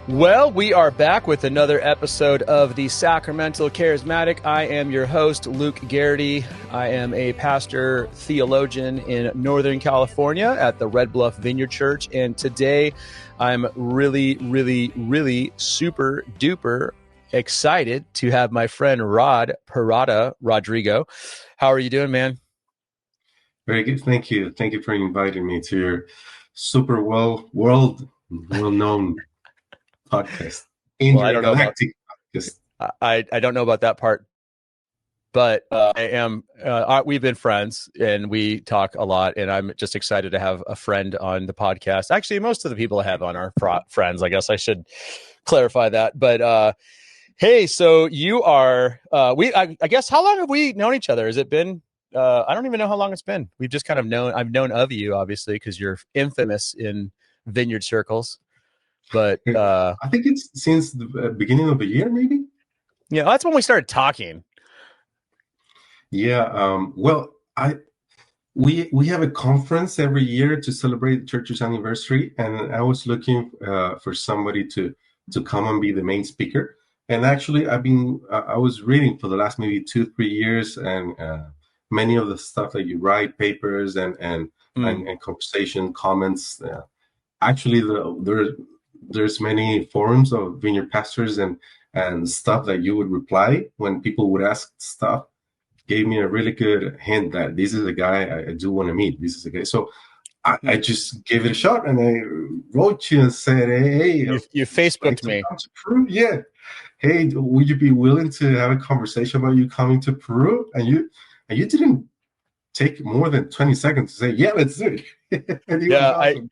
Well, we are back with another episode of the Sacramental Charismatic. I am your host, Luke Garrity. I am a pastor theologian in Northern California at the Red Bluff Vineyard Church. And today I'm really super duper excited to have my friend Parada, Rodrigo. How are you doing, man? Very good. Thank you. Thank you for inviting me to your super well-known podcast. Intergalactic podcast. I don't know about that part, but we've been friends and we talk a lot, and I'm just excited to have a friend on the podcast. Actually, most of the people I have on are friends. I guess I should clarify that. But hey, so you are I guess, how long have we known each other? Has it been I don't even know how long it's been. We've just kind of I've known of you, obviously, because you're infamous in vineyard circles. But I think it's since the beginning of the year, maybe. Yeah, that's when we started talking. Yeah. We have a conference every year to celebrate the church's anniversary, and I was looking for somebody to come and be the main speaker. And actually, I was reading for the last maybe 2-3 years, and many of the stuff that you write, papers and conversation comments. Actually, there's many forums of vineyard pastors and stuff that you would reply when people would ask stuff. Gave me a really good hint that this is a guy I do want to meet. This is a guy. So I just gave it a shot, and I wrote you and said, hey, you Facebooked me. Peru? Yeah. Hey, would you be willing to have a conversation about you coming to Peru? And you didn't take more than 20 seconds to say, yeah, let's do it. Yeah, awesome.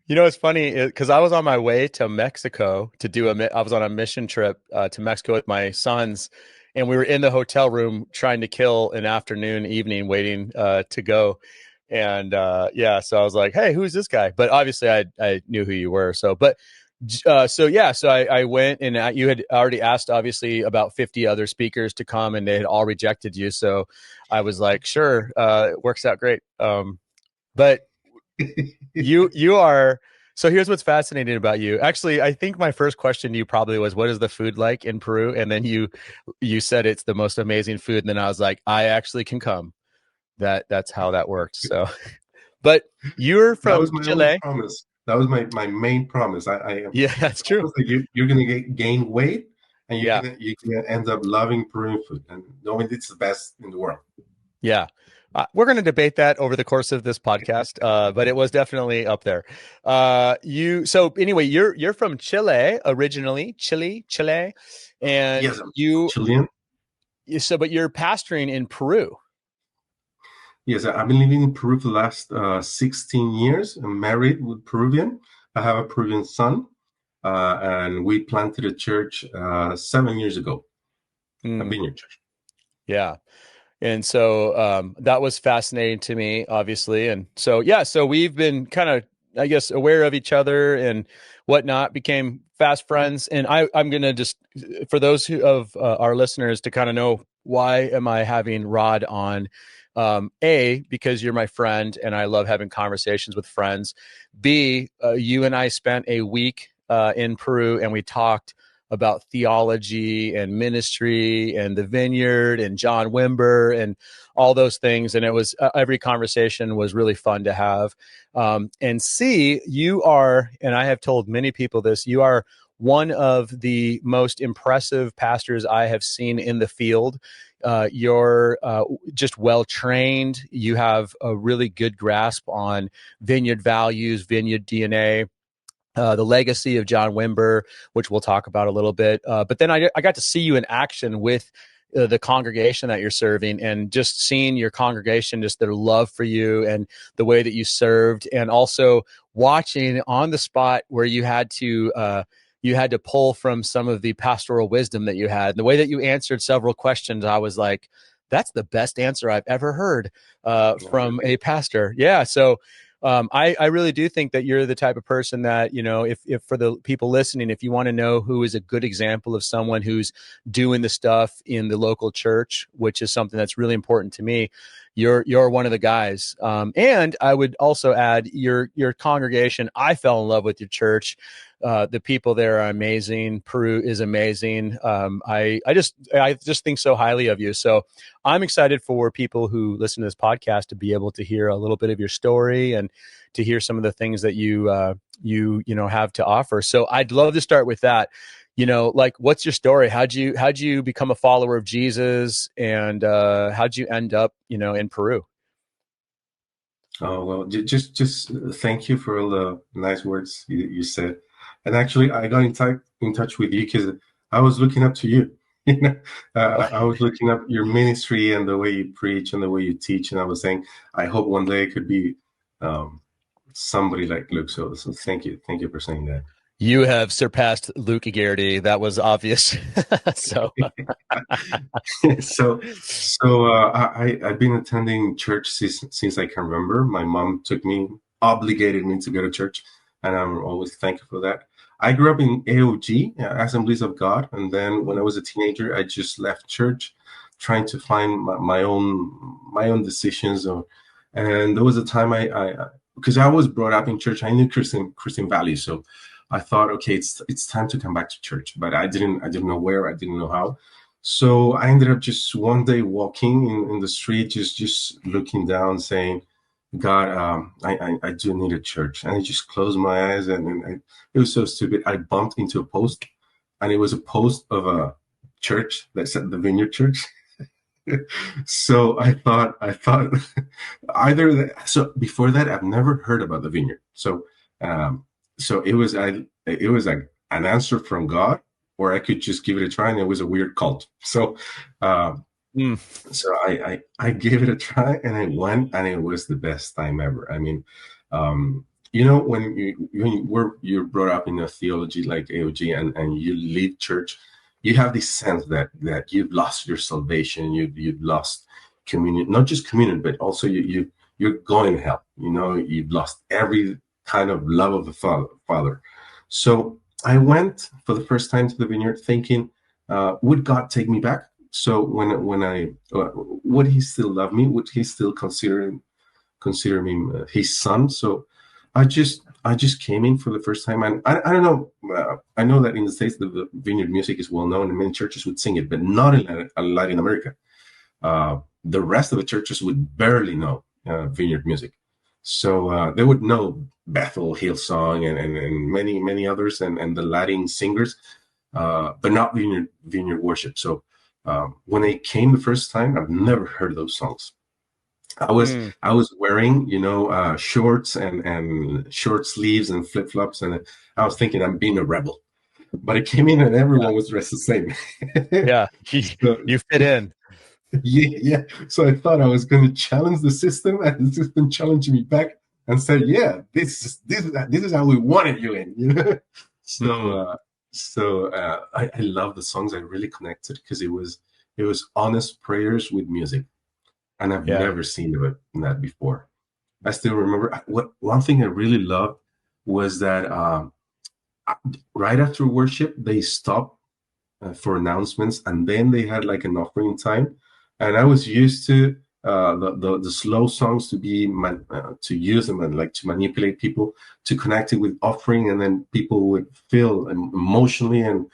You know, it's funny because I was on my way to Mexico I was on a mission trip to Mexico with my sons, and we were in the hotel room trying to kill an evening waiting to go. And so I was like, hey, who's this guy? But obviously I knew who you were. So I went, and you had already asked, obviously, about 50 other speakers to come, and they had all rejected you. So I was like, sure, it works out great. But you are. So here's what's fascinating about you. Actually, I think my first question to you probably was, what is the food like in Peru? And then you said it's the most amazing food. And then I was like, I actually can come. That's how that worked. So, but you're from Chile. That was my main promise. Yeah, that's true. You're going to gain weight, and you're going to end up loving Peruvian food and knowing it's the best in the world. Yeah. We're going to debate that over the course of this podcast, but it was definitely up there. So anyway, you're from Chile originally, Chile, and yes, Chilean. So, but you're pastoring in Peru. Yes, I've been living in Peru for the last 16 years. I'm married with Peruvian. I have a Peruvian son, and we planted a church 7 years ago, a vineyard church. Yeah. And so that was fascinating to me, obviously. And so, so we've been kind of, I guess, aware of each other and whatnot, became fast friends. And I'm going to just, for those of our listeners to kind of know, why am I having Rod on? A, because you're my friend and I love having conversations with friends. B, you and I spent a week in Peru, and we talked about theology and ministry and the vineyard and John Wimber and all those things. And it was every conversation was really fun to have. And C, you are, and I have told many people this, you are one of the most impressive pastors I have seen in the field. You're just well-trained. You have a really good grasp on vineyard values, vineyard DNA. The legacy of John Wimber, which we'll talk about a little bit. But then I got to see you in action with the congregation that you're serving, and just seeing your congregation, just their love for you and the way that you served, and also watching on the spot where you had to pull from some of the pastoral wisdom that you had. And the way that you answered several questions, I was like, that's the best answer I've ever heard from a pastor. Yeah. So I really do think that you're the type of person that, if for the people listening, if you want to know who is a good example of someone who's doing the stuff in the local church, which is something that's really important to me, you're one of the guys. And I would also add your congregation. I fell in love with your church. The people there are amazing. Peru is amazing. I just think so highly of you. So I'm excited for people who listen to this podcast to be able to hear a little bit of your story and to hear some of the things that you have to offer. So I'd love to start with that. Like, what's your story? How'd you become a follower of Jesus, and how'd you end up, in Peru? Oh, well, just thank you for all the nice words you said. And actually, I got in touch with you because I was looking up to you. You know, I was looking up your ministry and the way you preach and the way you teach, and I was saying, I hope one day I could be um, somebody like Luke. So thank you for saying that. You have surpassed Luke Garrity. That was obvious. So, I've been attending church since I can remember. My mom obligated me to go to church, and I'm always thankful for that. I grew up in AOG, Assemblies of God, and then when I was a teenager, I just left church, trying to find my own decisions. And there was a time I because I was brought up in church, I knew Christian values, so I thought, okay, it's time to come back to church, but I didn't know where, I didn't know how. So I ended up just one day walking in the street, just looking down, saying, God, I do need a church. And I just closed my eyes, and it was so stupid. I bumped into a post, and it was a post of a church that said the Vineyard Church. So I thought either that, so before that, I've never heard about the Vineyard. Um, so it was like an answer from God, or I could just give it a try, and it was a weird cult. Um, mm, so I gave it a try, and I went, and it was the best time ever. I mean, when you're brought up in a theology like AOG, and you leave church, you have this sense that you've lost your salvation, you've lost communion, not just communion, but also you're going to hell. You've lost every kind of love of the Father. So I went for the first time to the Vineyard, thinking, would God take me back? So when I would He still love me? Would He still consider me His son? So I just came in for the first time, and I don't know. I know that in the States the Vineyard music is well known, and many churches would sing it, but not in Latin America. The rest of the churches would barely know Vineyard music. So they would know Bethel, Hillsong, and many others, and the Latin singers, but not Vineyard worship. So when I came the first time, I've never heard those songs. I was mm, I was wearing, shorts and short sleeves and flip flops, and I was thinking I'm being a rebel. But I came in, and yeah, everyone was dressed the same. yeah. So, You fit in. yeah. So I thought I was going to challenge the system, and the system challenged me back and said, "Yeah, this is how we wanted you in." So Mm, I love the songs. I really connected because it was honest prayers with music, and I've yeah. never seen that before. I still remember what one thing I really loved was that right after worship they stopped for announcements, and then they had like an offering time, and I was used to the slow songs to use them and like to manipulate people to connect it with offering, and then people would feel emotionally and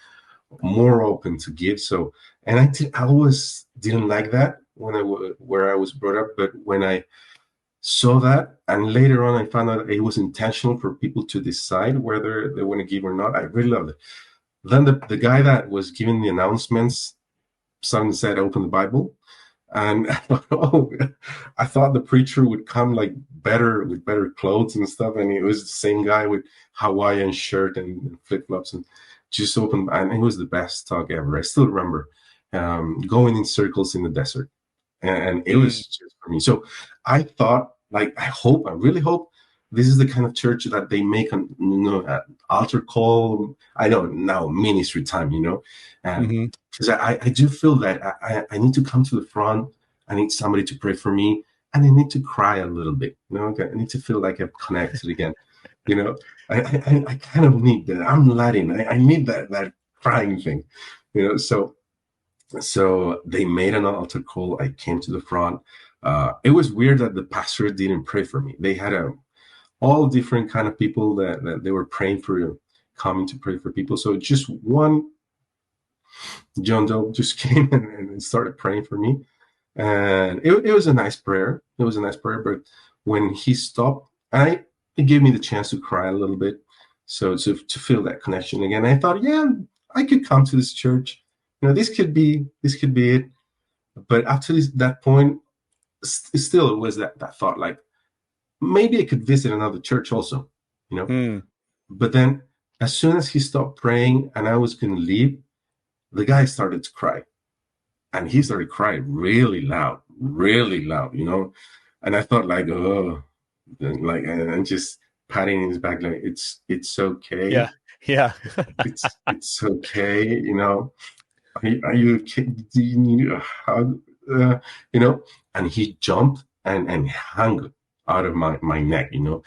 more open to give. So, and I always didn't like that where I was brought up, but when I saw that, and later on I found out it was intentional for people to decide whether they want to give or not, I really loved it. Then the guy that was giving the announcements suddenly said, "Open the Bible." And I thought the preacher would come like better with better clothes and stuff, and it was the same guy with Hawaiian shirt and flip flops, and just open. And it was the best talk ever. I still remember going in circles in the desert, and it Mm, was just for me. So I thought, like, I really hope this is the kind of church that they make an altar call. I know now ministry time, and hmm because I do feel that I need to come to the front. I need somebody to pray for me. and I need to cry a little bit. I need to feel like I'm connected again. You know, I kind of need that. I'm Latin. I need that crying thing. So they made an altar call. I came to the front. It was weird that the pastor didn't pray for me. They had all different kind of people that they were praying for, coming to pray for people. So just one John Doe just came and started praying for me. And it was a nice prayer. It was a nice prayer. But when he stopped, it gave me the chance to cry a little bit. So to feel that connection again, I thought, yeah, I could come to this church. This could be it. But up to that point, still it was that thought, like maybe I could visit another church also. Mm. But then as soon as he stopped praying and I was going to leave, the guy started to cry. And he started crying really loud, And I thought, like, oh, and just patting his back, like, it's okay. Yeah. Yeah. It's okay. Are you okay? Do you need a hug? And he jumped and hung out of my neck, and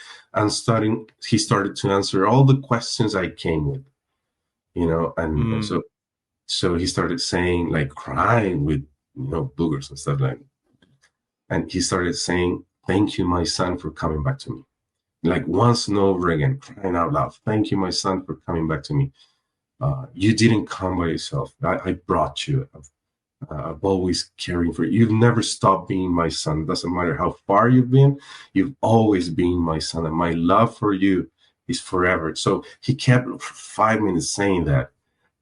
he started to answer all the questions I came with, and Mm. so he started saying, like, crying with, boogers and stuff like that. And he started saying, thank you, my son, for coming back to me. Like once and over again, crying out loud, thank you, my son, for coming back to me. You didn't come by yourself. I brought you. I've always caring for you. You've never stopped being my son. It doesn't matter how far you've been. You've always been my son. And my love for you is forever. So he kept for 5 minutes saying that.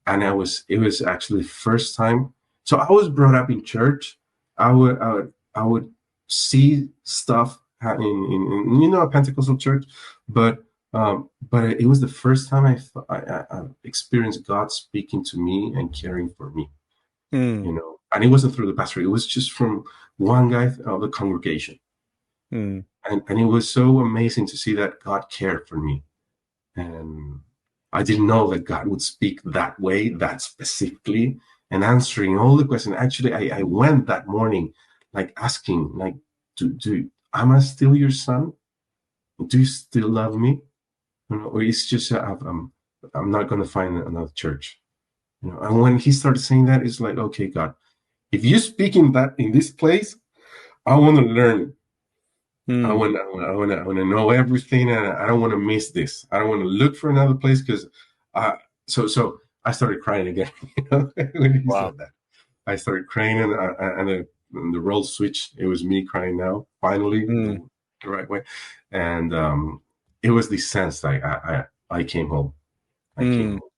And it was actually the first time. So I was brought up in church. I would see stuff happening in a Pentecostal church, but it was the first time I experienced God speaking to me and caring for me. Mm. And it wasn't through the pastor. It was just from one guy of the congregation, Mm. and it was so amazing to see that God cared for me. And I didn't know that God would speak that way, that specifically, and answering all the questions. Actually, I went that morning, like asking, like, am I still your son? Do you still love me? Or it's just I'm not going to find another church. And when he started saying that, it's like, okay, God, if you're speaking that in this place, I want to learn. I Mm. want, to know everything, and I don't want to miss this. I don't want to look for another place because, so I started crying again. When he Wow. said that, I started crying, and the role switch. It was me crying now, finally, Mm. the right way, and it was the sense like I came home. I came Mm. home,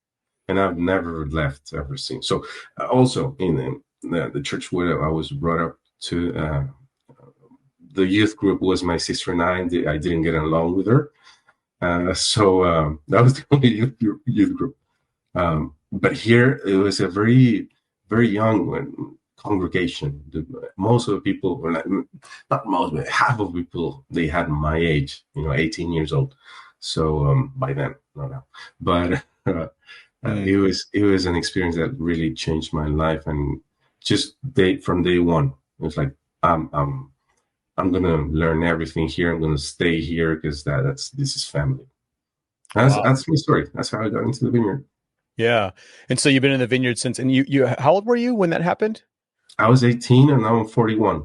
and I've never left ever since. So also in the church where I was brought up to. The youth group was my sister and I didn't get along with her. So that was the only youth group. But here it was a very, very young congregation. Most of the people were like, not most, but half of people, they had my age, 18 years old. So by then, no, no. But Mm. it was an experience that really changed my life. And just from day one, it was like, I'm gonna learn everything here. I'm gonna stay here because this is family. Wow. That's my story. That's how I got into the vineyard. Yeah. And so you've been in the vineyard since, and how old were you when that happened? I was 18 and now I'm 41.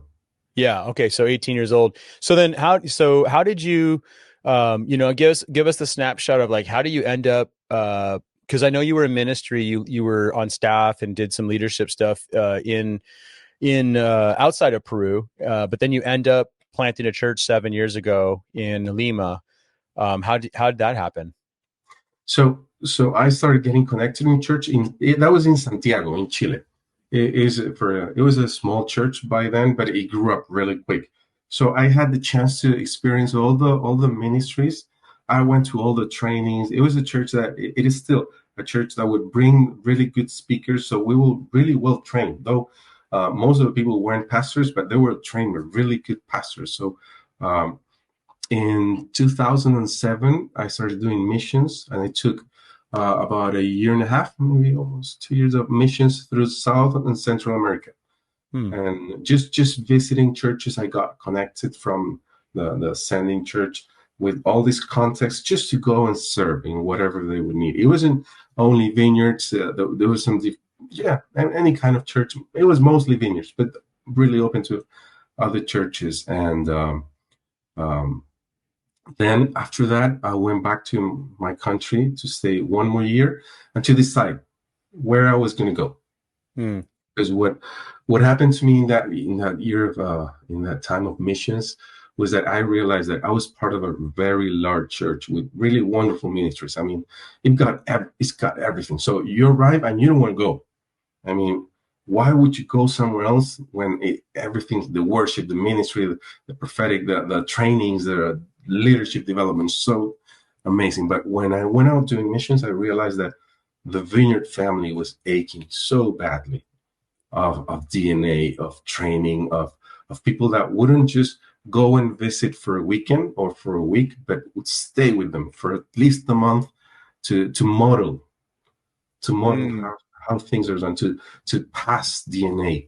Yeah. Okay. So 18 years old. So then how did you, give us the snapshot of like, how do you end up, cause I know you were in ministry, you were on staff and did some leadership stuff, in outside of Peru. But then you end up planting a church 7 years ago in Lima. How did that happen? So I started getting connected in church that was in Santiago in Chile. It was a small church by then, but it grew up really quick. So I had the chance to experience all the ministries. I went to all the trainings. It was a church that it is still a church that would bring really good speakers. So we were really well trained, though most of the people weren't pastors, but they were trained with really good pastors. So um, in 2007, I started doing missions, and I took about a year and a half, maybe almost 2 years of missions through South and Central America. Hmm. And just visiting churches, I got connected from the sending church with all this context just to go and serve in whatever they would need. It wasn't only vineyards. There was some, yeah, any kind of church. It was mostly vineyards, but really open to other churches. And um, then after that, I went back to my country to stay one more year and to decide where I was going to go. Hmm. Because what happened to me in that year of in that time of missions was that I realized that I was part of a very large church with really wonderful ministries. I mean, it's got everything. So you arrive and you don't want to go. I mean, why would you go somewhere else when everything, the worship, the ministry, the prophetic, the trainings, the leadership development, so amazing. But when I went out doing missions, I realized that the Vineyard family was aching so badly of DNA, of training, of people that wouldn't just go and visit for a weekend or for a week, but would stay with them for at least a month to model Hmm. how things are done, to pass DNA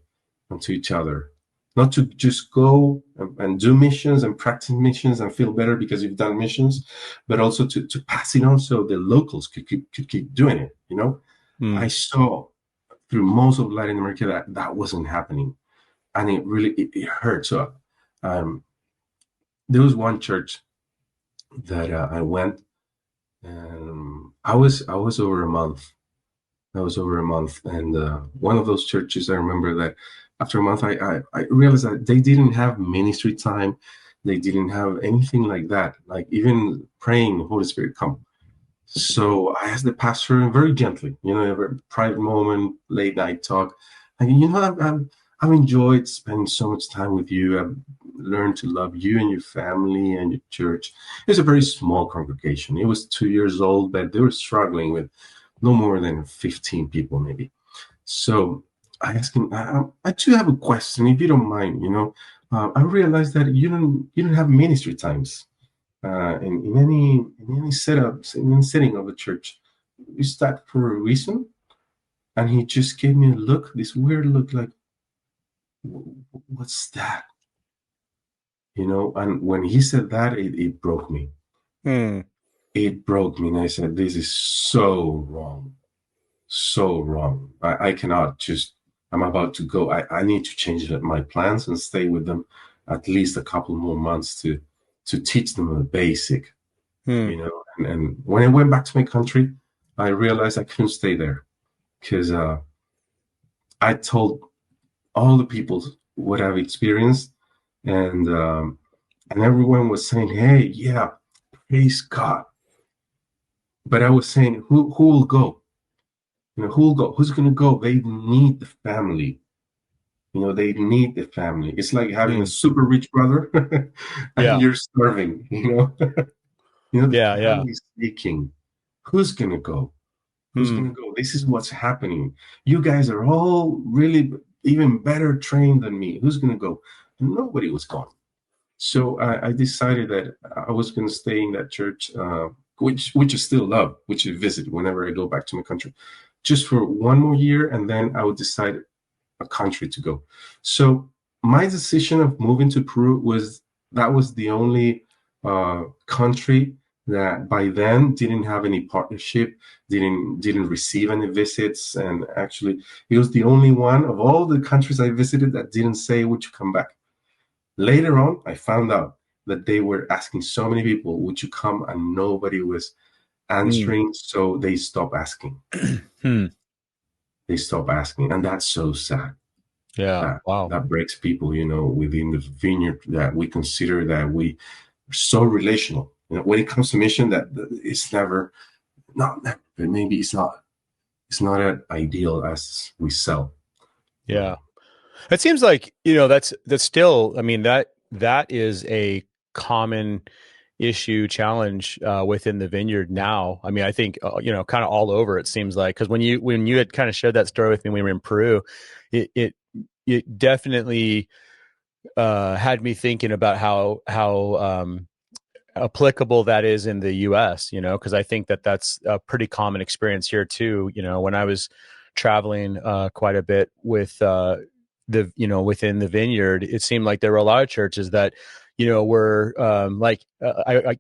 onto each other, not to just go and do missions and practice missions and feel better because you've done missions, but also to pass it on so the locals could keep doing it. You know, Hmm. I saw through most of Latin America that wasn't happening, and it hurt. So um, there was one church that I went, and I was over a month. I was over a month, and one of those churches, I remember that after a month, I realized that they didn't have ministry time, they didn't have anything like that, like even praying, Holy Spirit, come. So I asked the pastor very gently, you know, a very private moment, late night talk. And, you know, I've enjoyed spending so much time with you. I've learned to love you and your family and your church. It's a very small congregation. It was 2 years old, but they were struggling with no more than 15 people, maybe. So I asked him, I do have a question, if you don't mind, you know. I realized that you don't have ministry times in any setups, in any setting of the church. Is that for a reason? And he just gave me a look, this weird look, like, what's that? You know. And when he said that, it broke me. Hmm. It broke me, and I said, "This is so wrong, so wrong. I cannot just. I'm about to go. I need to change my plans and stay with them at least a couple more months to teach them the basic." Hmm. You know. And when I went back to my country, I realized I couldn't stay there because I told all the people what I've experienced, and everyone was saying, "Hey, yeah, praise God." But I was saying, who will go? You know, who will go? Who's going to go? They need the family. You know, they need the family. It's like having a Hmm. super rich brother and Yeah. you're starving. You know, you know, the Yeah. Yeah. family is aching. Who's going to go? Who's Hmm. going to go? This is what's happening. You guys are all really even better trained than me. Who's going to go? And nobody was going. So I decided that I was going to stay in that church, which I still love, which I visit whenever I go back to my country, just for one more year, and then I would decide a country to go. So my decision of moving to Peru was the only country that by then didn't have any partnership, didn't receive any visits, and actually it was the only one of all the countries I visited that didn't say, "Would you come back?" Later on, I found out that they were asking so many people, "Would you come?" And nobody was Hmm. answering, so they stopped asking. Hmm. They stopped asking, and that's so sad. Yeah. that Wow. that breaks people, you know, within the vineyard, that we consider that we are so relational, you know, when it comes to mission, that it's never, not never, but maybe it's not as ideal as we sell, you Yeah. know. It seems like, that's still, I mean, that is a common issue challenge within the vineyard now. I mean, I think, kind of all over, it seems like, because when you had kind of shared that story with me when we were in Peru, it definitely had me thinking about how applicable that is in the US, because I think that's a pretty common experience here too. When I was traveling quite a bit with within the vineyard, it seemed like there were a lot of churches that, were like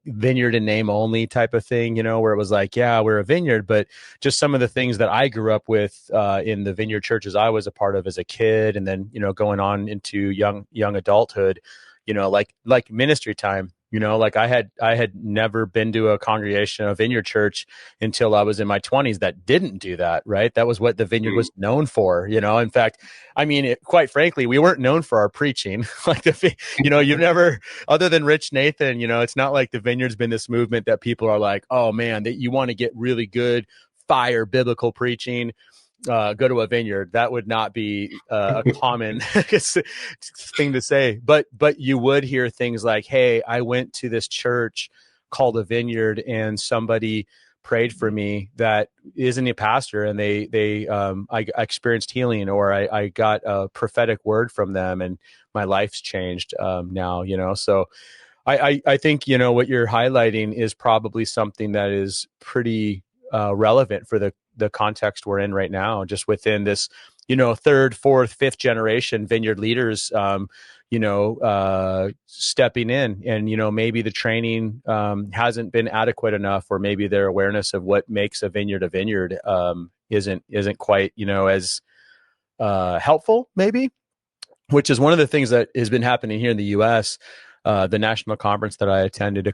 vineyard in name only type of thing, where it was like, yeah, we're a vineyard, but just some of the things that I grew up with in the vineyard churches I was a part of as a kid, and then going on into young adulthood, like ministry time. Like I had never been to a congregation, a vineyard church, until I was in my 20s that didn't do that, right? That was what the vineyard was known for. In fact, I mean, quite frankly, we weren't known for our preaching. Like you've never, other than Rich Nathan, it's not like the vineyard's been this movement that people are like, oh man, that you want to get really good fire biblical preaching, go to a vineyard. That would not be a common thing to say, but you would hear things like, hey, I went to this church called a vineyard and somebody prayed for me that isn't a pastor, and I experienced healing, or I got a prophetic word from them and my life's changed now. So I think what you're highlighting is probably something that is pretty relevant for the context we're in right now, just within this, third, fourth, fifth generation vineyard leaders, stepping in, and, maybe the training hasn't been adequate enough, or maybe their awareness of what makes a vineyard isn't quite, as helpful, maybe, which is one of the things that has been happening here in the US. The national conference that I attended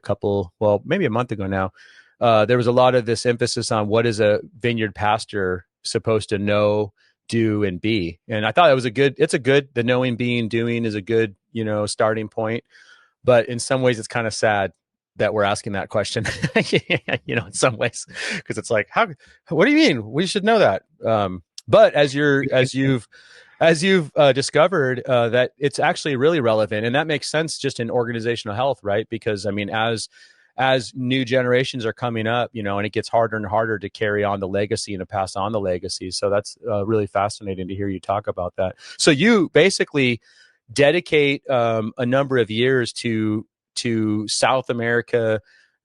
maybe a month ago now, there was a lot of this emphasis on what is a vineyard pastor supposed to know, do, and be. And I thought the knowing, being, doing is a good, starting point. But in some ways it's kind of sad that we're asking that question, in some ways, because it's like, what do you mean? We should know that. But as you've discovered, that it's actually really relevant, and that makes sense just in organizational health, right? Because I mean, as new generations are coming up, and it gets harder and harder to carry on the legacy and to pass on the legacy. So that's really fascinating to hear you talk about that. So you basically dedicate a number of years to South America,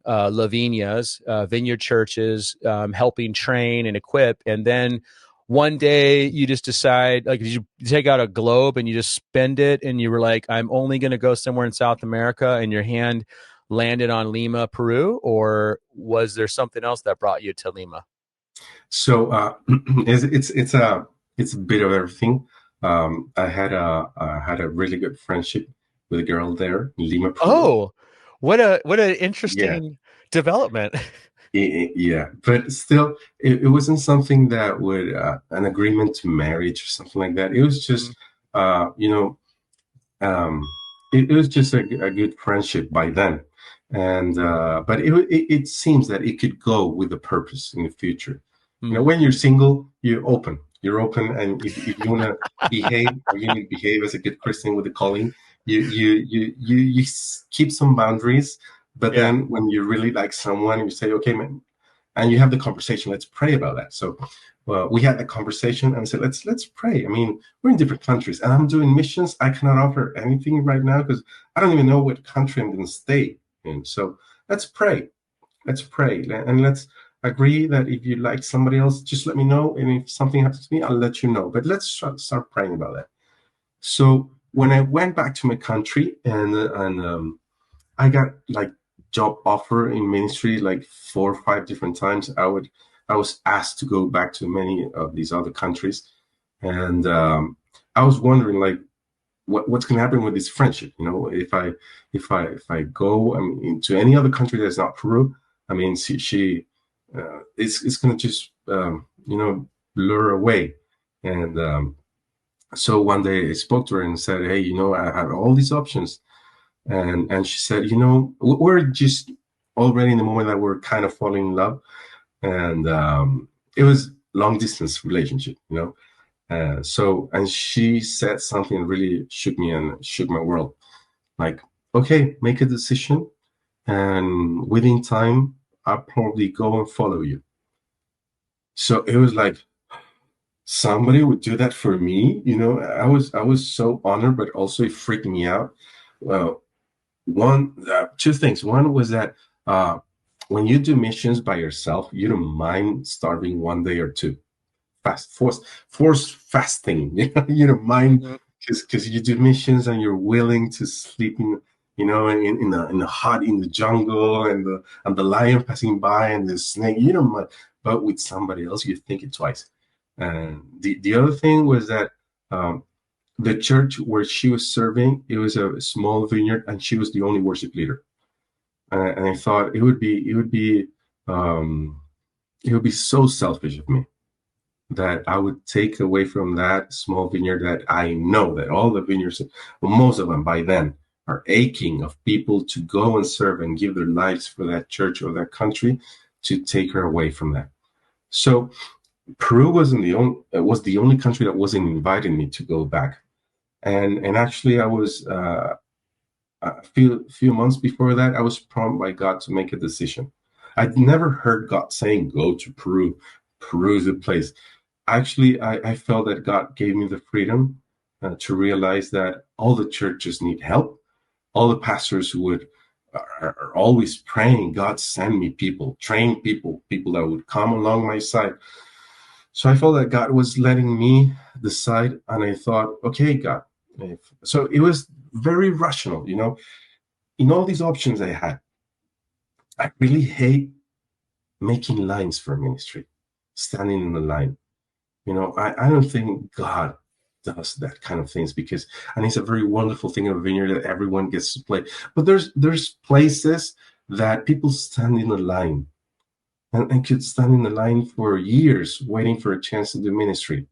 Lavinias, vineyard churches, helping train and equip. And then one day you just decide, like, you take out a globe and you just spend it, and you were like, I'm only going to go somewhere in South America, and your hand landed on Lima, Peru, or was there something else that brought you to Lima? So it's a bit of everything. I had a really good friendship with a girl there in Lima, Peru. Oh, what an Yeah, interesting development. yeah, but still, it wasn't something that would an agreement to marriage or something like that. It was just, you know, um, it was just a good friendship by then, and but it seems that it could go with a purpose in the future. When you're single, you're open, and if you want to behave, or you need to behave as a good Christian with the calling, you keep some boundaries. But Yeah. then when you really like someone, you say, okay, man, and you have the conversation. Let's pray about that. So, well, we had the conversation and said, let's pray. I mean, we're in different countries, and I'm doing missions. I cannot offer anything right now because I don't even know what country I'm going to stay in. So let's pray. Let's pray, and let's agree that if you like somebody else, just let me know, and if something happens to me, I'll let you know. But let's start praying about that. So when I went back to my country, and I got like job offer in ministry like 4 or 5 different times. I was asked to go back to many of these other countries, and I was wondering like what's going to happen with this friendship. If I go, I mean, into any other country that's not Peru, I mean, she it's going to just blur away. And so one day I spoke to her and said, hey, I have all these options. And she said, we're just already in the moment that we're kind of falling in love. And it was long distance relationship, and she said something that really shook me and shook my world. Like, okay, make a decision, and within time, I'll probably go and follow you. So it was like somebody would do that for me. I was so honored, but also it freaked me out. Well, two things. One was that when you do missions by yourself, you don't mind starving one day or two. Force fasting. You don't mind because you do missions and you're willing to sleep in, in the hut in the jungle, and the lion passing by and the snake, but with somebody else, you think it twice. And the other thing was that um, the church where she was serving, it was a small vineyard, and she was the only worship leader. And I thought um, it would be so selfish of me that I would take away from that small vineyard that I know that all the vineyards, well, most of them by then, are aching of people to go and serve and give their lives for that church or that country, to take her away from that. So Peru was the only country that wasn't inviting me to go back. And actually I was a few months before that, I was prompted by God to make a decision. I'd never heard God saying, go to Peru. Peru is the place. Actually, I felt that God gave me the freedom to realize that all the churches need help. All the pastors are always praying, God, send me people, train people, people that would come along my side. So I felt that God was letting me decide, and I thought, okay, God. So it was very rational, In all these options I had, I really hate making lines for ministry, standing in the line. I don't think God does that kind of things, and it's a very wonderful thing in a vineyard that everyone gets to play. But there's places that people stand in the line and could stand in the line for years waiting for a chance to do ministry.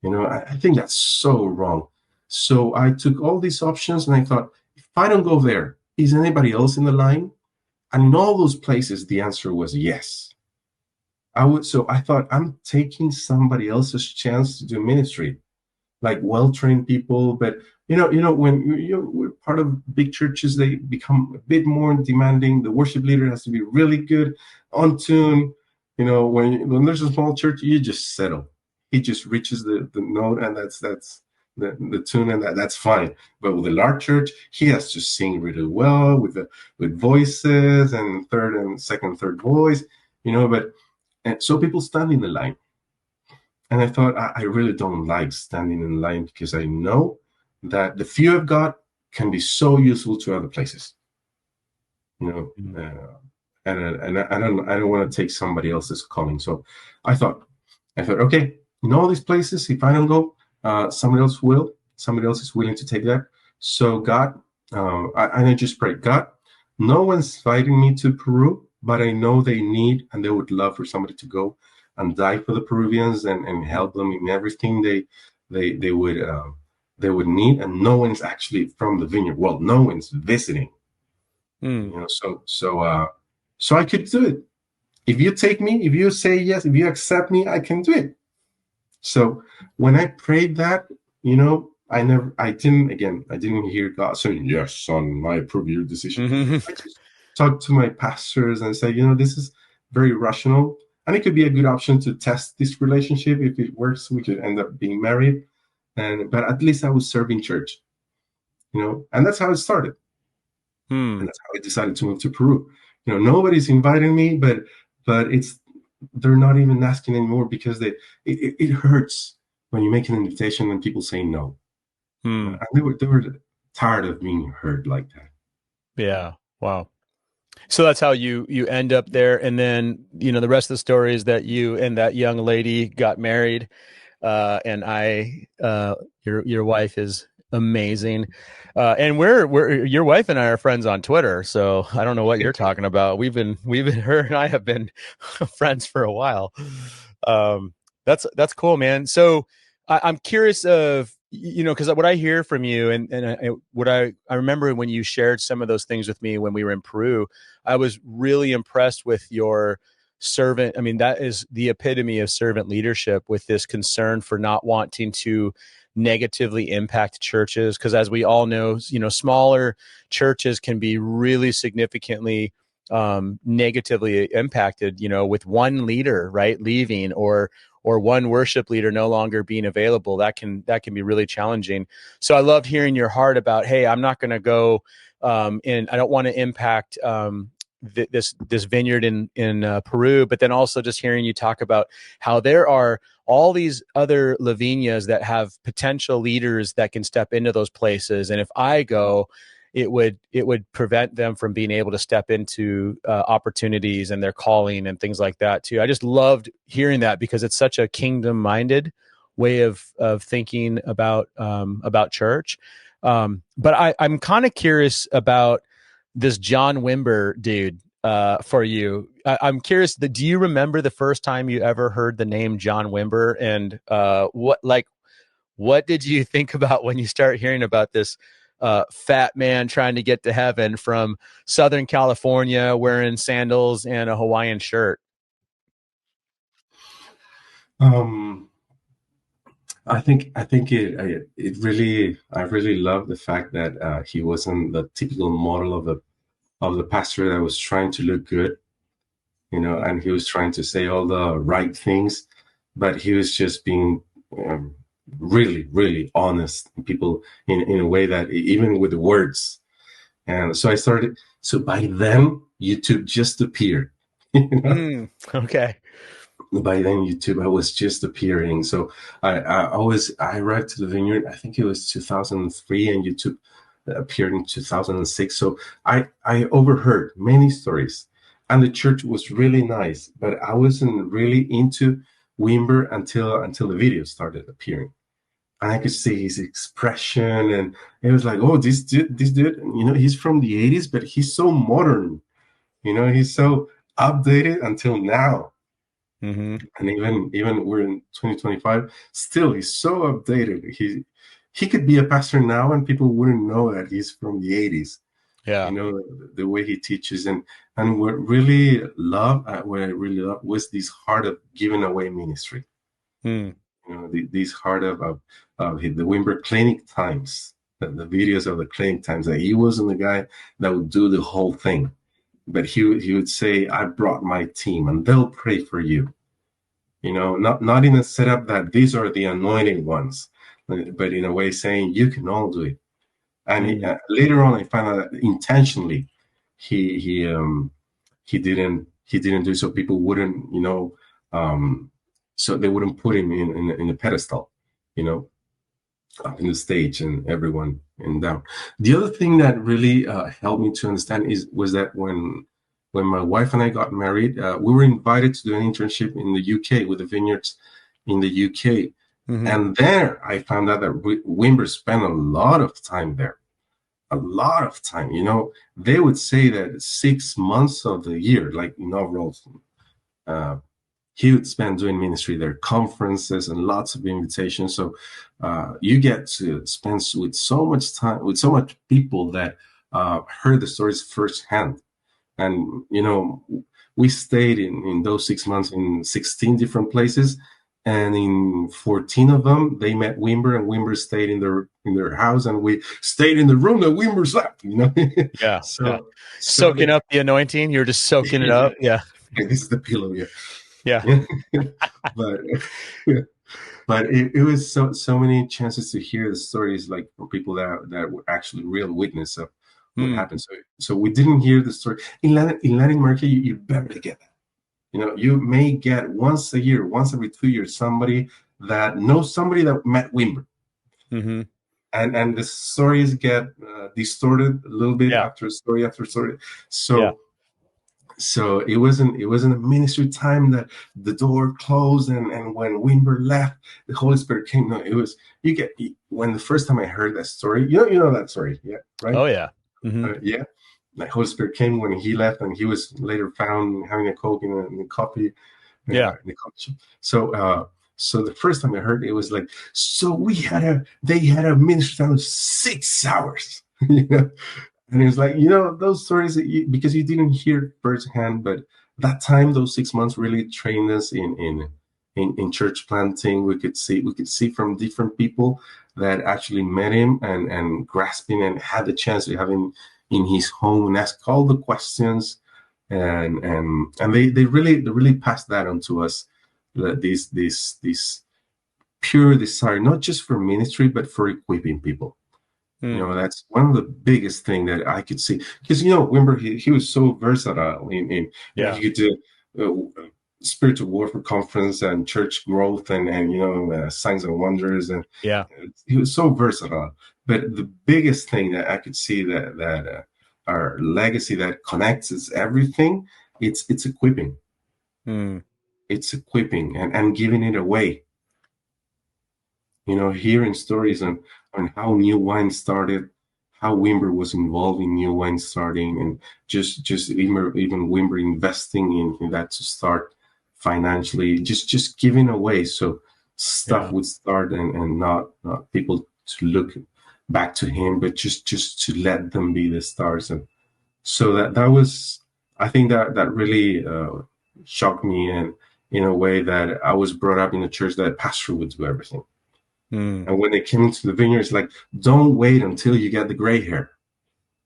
I think that's so wrong. So I took all these options and I thought, if I don't go there, is anybody else in the line? And in all those places, the answer was yes. So I thought, I'm taking somebody else's chance to do ministry, like well-trained people. But when we're part of big churches, they become a bit more demanding. The worship leader has to be really good, on tune. When there's a small church, you just settle. He just reaches the note, and that's the tune, and that's fine. But with a large church, he has to sing really well with voices and third and second, third voice. But and so people stand in the line. And I thought, I really don't like standing in line, because I know that the fear of God can be so useful to other places. And I don't want to take somebody else's calling. So I thought, okay, in all these places, if I don't go, somebody else will. Somebody else is willing to take that. So God, I just prayed, God, no one's inviting me to Peru, but I know they need and they would love for somebody to go and die for the Peruvians and help them in everything they would need. And no one's actually from the vineyard. Well, no one's visiting. So I could do it. If you take me, if you say yes, if you accept me, I can do it. So when I prayed that, I didn't hear God saying, yes, son, I approve your decision. Mm-hmm. I just talked to my pastors and say, this is very rational. And it could be a good option to test this relationship. If it works, we could end up being married. But at least I was serving church, and that's how it started. And that's how I decided to move to Peru. Nobody's inviting me, but they're not even asking anymore, because it hurts when you make an invitation and people say no. And they were tired of being heard like that. Yeah. Wow. So that's how you end up there. And then, the rest of the story is that you and that young lady got married. And your wife is amazing. And we're your wife and I are friends on Twitter. So I don't know what you're talking about. Her and I have been friends for a while. That's cool, man. So I'm curious of, because what I hear from you and what I remember when you shared some of those things with me when we were in Peru, I was really impressed with your servant. I mean, that is the epitome of servant leadership, with this concern for not wanting to negatively impact churches. Because as we all know, smaller churches can be really significantly negatively impacted, with one leader, right, leaving, or one worship leader no longer being available. That can be really challenging. So I loved hearing your heart about, hey, I'm not going to go and I don't want to impact this vineyard in Peru, but then also just hearing you talk about how there are all these other La Viñas that have potential leaders that can step into those places, and if I go, it would prevent them from being able to step into opportunities and their calling and things like that too. I just loved hearing that because it's such a kingdom minded way of thinking about church. But I'm kind of curious about this John Wimber dude for you. I'm curious, do you remember the first time you ever heard the name John Wimber, and what did you think about when you start hearing about this fat man trying to get to heaven from Southern California wearing sandals and a Hawaiian shirt? Um, I think it really, I really love the fact that he wasn't the typical model of the pastor that was trying to look good, and he was trying to say all the right things, but he was just being um, really, really honest people in a way that even with the words. And so I started. So by then, YouTube just appeared. You know? Okay. By then, YouTube I was just appearing. So I arrived to the vineyard. I think it was 2003, and YouTube appeared in 2006. So I overheard many stories, and the church was really nice. But I wasn't really into Wimber until the video started appearing, and I could see his expression, and it was like, oh, this dude, he's from the '80s, but he's so modern. He's so updated until now. Mm-hmm. And even we're in 2025, still he's so updated. He could be a pastor now, and people wouldn't know that he's from the '80s. Yeah. The way he teaches, and what I really love was this heart of giving away ministry. Mm. This heart of the Wimber clinic times, the videos of the clinic times. That he wasn't the guy that would do the whole thing, but he would say, I brought my team and they'll pray for you. Not in a setup that these are the anointed ones, but in a way saying you can all do it. And later on, I found out that intentionally he didn't do it so people wouldn't, so they wouldn't put him in a pedestal, up in the stage and everyone and down. The other thing that really helped me to understand was that when my wife and I got married, we were invited to do an internship in the UK with the vineyards in the UK. Mm-hmm. And there I found out that Wimber spent a lot of time there. A lot of time. They would say that 6 months of the year, like in overall, he would spend doing ministry there, conferences and lots of invitations. So you get to spend with so much time, with so much people that heard the stories firsthand. And, we stayed in those 6 months in 16 different places. And in 14 of them, they met Wimber, and Wimber stayed in their house, and we stayed in the room that Wimber slept, Yeah. So soaking up the anointing. You're just soaking it up. Yeah. This is the pillow. Yeah. Yeah. But it was so many chances to hear the stories, like from people that were actually real witness of what happened. So we didn't hear the story in Latin America. You barely get that. You may get once a year, once every 2 years, somebody that knows somebody that met Wimber. Mm-hmm. And the stories get distorted a little bit after story after story. So it wasn't a ministry time that the door closed and when Wimber left, the Holy Spirit came. No, it was when the first time I heard that story, you know that story, yeah, right? Oh yeah, mm-hmm. Yeah. The Holy Spirit came when he left, and he was later found having a Coke in a coffee. In the coffee shop. So the first time I heard it was like, so they had a ministry time of 6 hours, And it was like, those stories because you didn't hear firsthand, but that time, those 6 months really trained us in church planting. We could see from different people that actually met him and grasped him and had the chance to have him in his home and ask all the questions, and they really passed that on to us, this pure desire, not just for ministry but for equipping people. You know, Mm. that's one of the biggest thing that I could see because Wimber he was so versatile Yeah. he could do spiritual warfare conference and church growth and signs and wonders and Yeah. he was so versatile. But the biggest thing that I could see that our legacy that connects is everything. It's equipping. Mm. It's equipping and giving it away. Hearing stories on how new wine started, how Wimber was involved in new wine starting, and just even Wimber investing in that to start financially, just giving away so stuff Yeah. would start and not people to look back to him, but just to let them be the stars. And so that was, I think that really shocked me, and in a way that I was brought up in a church that pastor would do everything. Mm. And when they came into the vineyard, it's like, don't wait until you get the gray hair.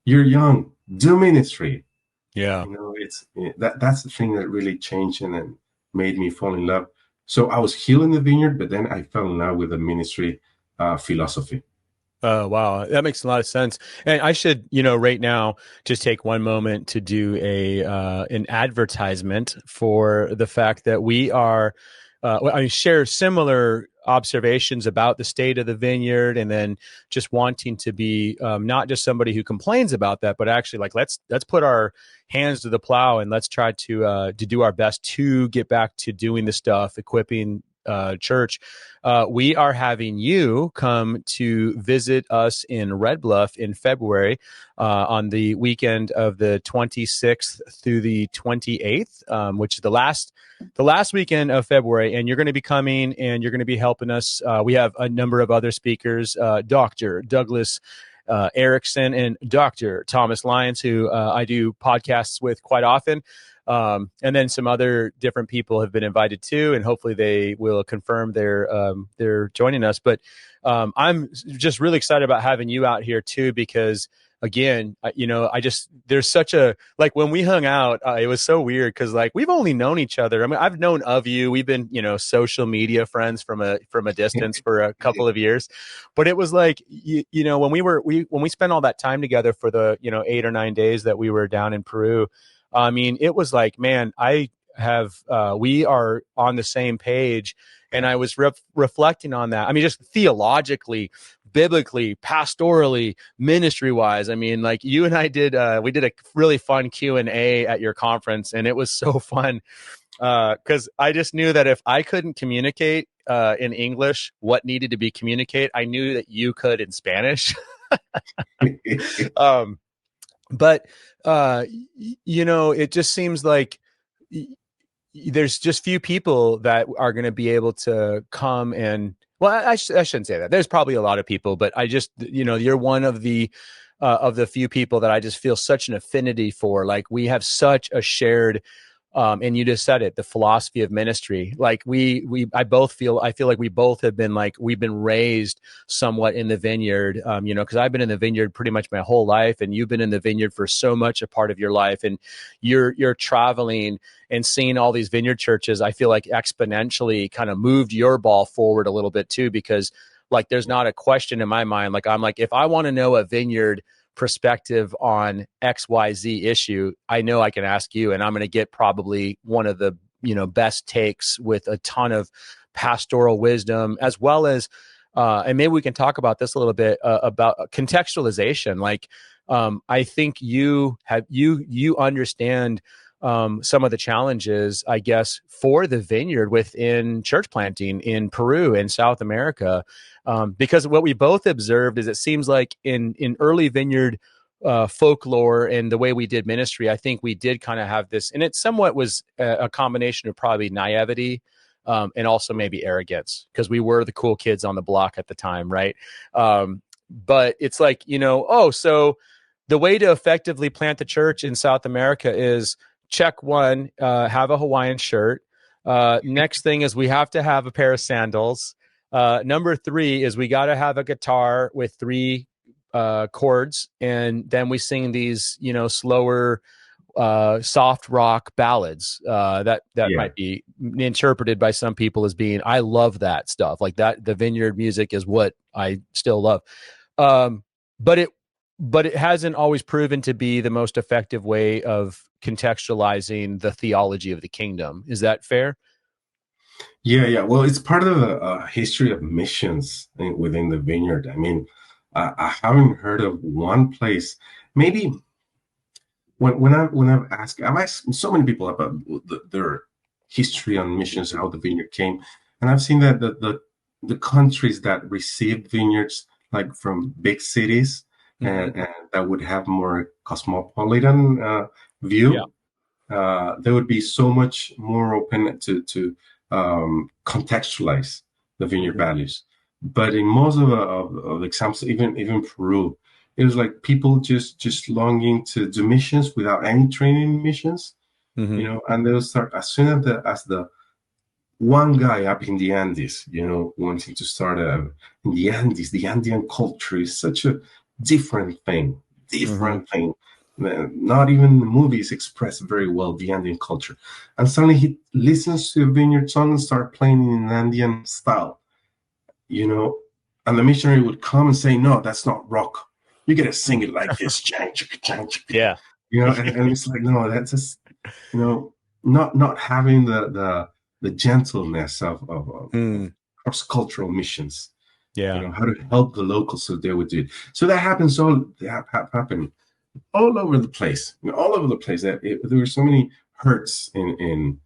You're young. Do ministry. Yeah. That's the thing that really changed and then made me fall in love. So I was healed in the vineyard, but then I fell in love with the ministry philosophy. Oh, wow. That makes a lot of sense. And I should, right now just take one moment to do an advertisement for the fact that we are I share similar observations about the state of the vineyard, and then just wanting to be not just somebody who complains about that, but actually like let's put our hands to the plow and let's try to do our best to get back to doing the stuff, equipping church. We are having you come to visit us in Red Bluff in February on the weekend of the 26th through the 28th, which is the last weekend of February. And you're going to be coming and you're going to be helping us. We have a number of other speakers, Dr. Douglas Erickson and Dr. Thomas Lyons, who I do podcasts with quite often. And then some other different people have been invited too, and hopefully they will confirm they're joining us. But I'm just really excited about having you out here too, because again, there's such a, like when we hung out, it was so weird because like we've only known each other. I mean, I've known of you. We've been, social media friends from a distance for a couple of years, but it was like, when when we spent all that time together for the, 8 or 9 days that we were down in Peru. I mean, it was like, man, we are on the same page. And I was reflecting on that. I mean, just theologically, biblically, pastorally, ministry wise. I mean, like you and I we did a really fun Q&A at your conference, and it was so fun. Cause I just knew that if I couldn't communicate, in English, what needed to be communicated, I knew that you could in Spanish. um, but it just seems like there's just few people that are going to be able to come and, well, I shouldn't say that. There's probably a lot of people, but I just, you're one of the few people that I just feel such an affinity for. Like we have such a shared, and you just said it, the philosophy of ministry. Like I feel like we both have been like, we've been raised somewhat in the vineyard, cause I've been in the vineyard pretty much my whole life, and you've been in the vineyard for so much a part of your life, and you're traveling and seeing all these vineyard churches. I feel like exponentially kind of moved your ball forward a little bit too, because like, there's not a question in my mind. Like, I'm like, if I want to know a vineyard perspective on XYZ issue, I know I can ask you, and I'm going to get probably one of the, best takes with a ton of pastoral wisdom, as well as, and maybe we can talk about this a little bit, about contextualization. Like, I think you understand, some of the challenges, I guess, for the vineyard within church planting in Peru and South America. Because what we both observed is it seems like in early vineyard folklore and the way we did ministry, I think we did kind of have this, and it somewhat was a combination of probably naivety, and also maybe arrogance, because we were the cool kids on the block at the time, right? But it's like, so the way to effectively plant the church in South America is check one, have a Hawaiian shirt. Next thing is we have to have a pair of sandals. Number three is we got to have a guitar with three chords, and then we sing these, slower, soft rock ballads. That Yeah. might be interpreted by some people as being, I love that stuff. Like that, the vineyard music is what I still love. Um, but it hasn't always proven to be the most effective way of contextualizing the theology of the kingdom. Is that fair? Yeah, yeah. Well, it's part of a history of missions within the vineyard. I mean, I haven't heard of one place. Maybe I've asked so many people about their history on missions, how the vineyard came, and I've seen that the countries that received vineyards, like from big cities, Mm-hmm. and that would have more cosmopolitan Yeah. view, they would be so much more open to contextualize the vineyard Mm-hmm. values. But in most of the examples, even Peru, it was like people just longing to do missions without any training in missions, Mm-hmm. and they'll start as soon as the one guy up in the Andes, wanting to start in the Andes. The Andean culture is such a different thing, Mm-hmm. different thing. Not even the movies express very well the Andean culture. And suddenly he listens to a vineyard song and start playing in an Andean style, you know, and the missionary would come and say, "No, that's not rock. You got to sing it like this, chang, chicka, chang, chicka." Yeah. And it's like, no, that's just, you know, not having the gentleness of Mm, cross-cultural missions, yeah. how to help the locals so they would do it. So that happens happened all over the place, all over the place. There were so many hurts in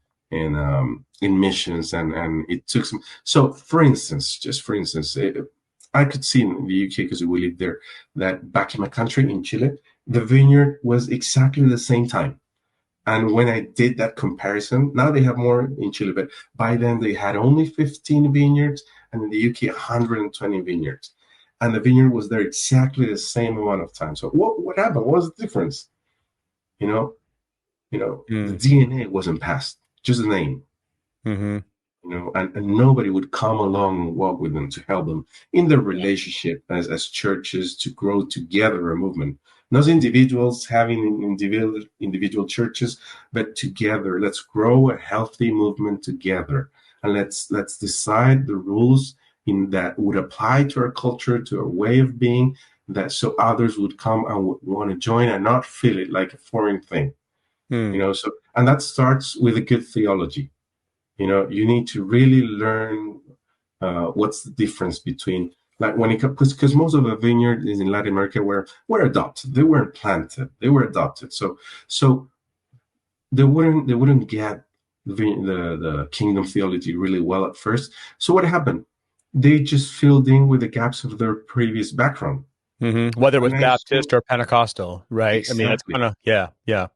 missions, and it took some. So, just for instance, I could see in the UK, because we lived there, that back in my country in Chile, the vineyard was exactly the same time. And when I did that comparison, now they have more in Chile, but by then they had only 15 vineyards, and in the UK, 120 vineyards. And the vineyard was there exactly the same amount of time. So what happened? What was the difference? You know, the Mm, DNA wasn't passed, just the name. mm-hmm. And nobody would come along and walk with them to help them in their relationship as churches to grow together a movement. Not individuals having individual churches, but together. Let's grow a healthy movement together, and let's decide the rules in that would apply to our culture, to our way of being, that so others would come and would want to join and not feel it like a foreign thing. Mm, So, and that starts with a good theology. You need to really learn what's the difference between, like, when it comes, because most of the vineyard is in Latin America, were adopted. They weren't planted. They were adopted. So they wouldn't get the kingdom theology really well at first. So what happened? They just filled in with the gaps of their previous background. mm-hmm. Whether it was And I Baptist assume or Pentecostal, right? I mean, that's exactly, kind of, yeah, yeah.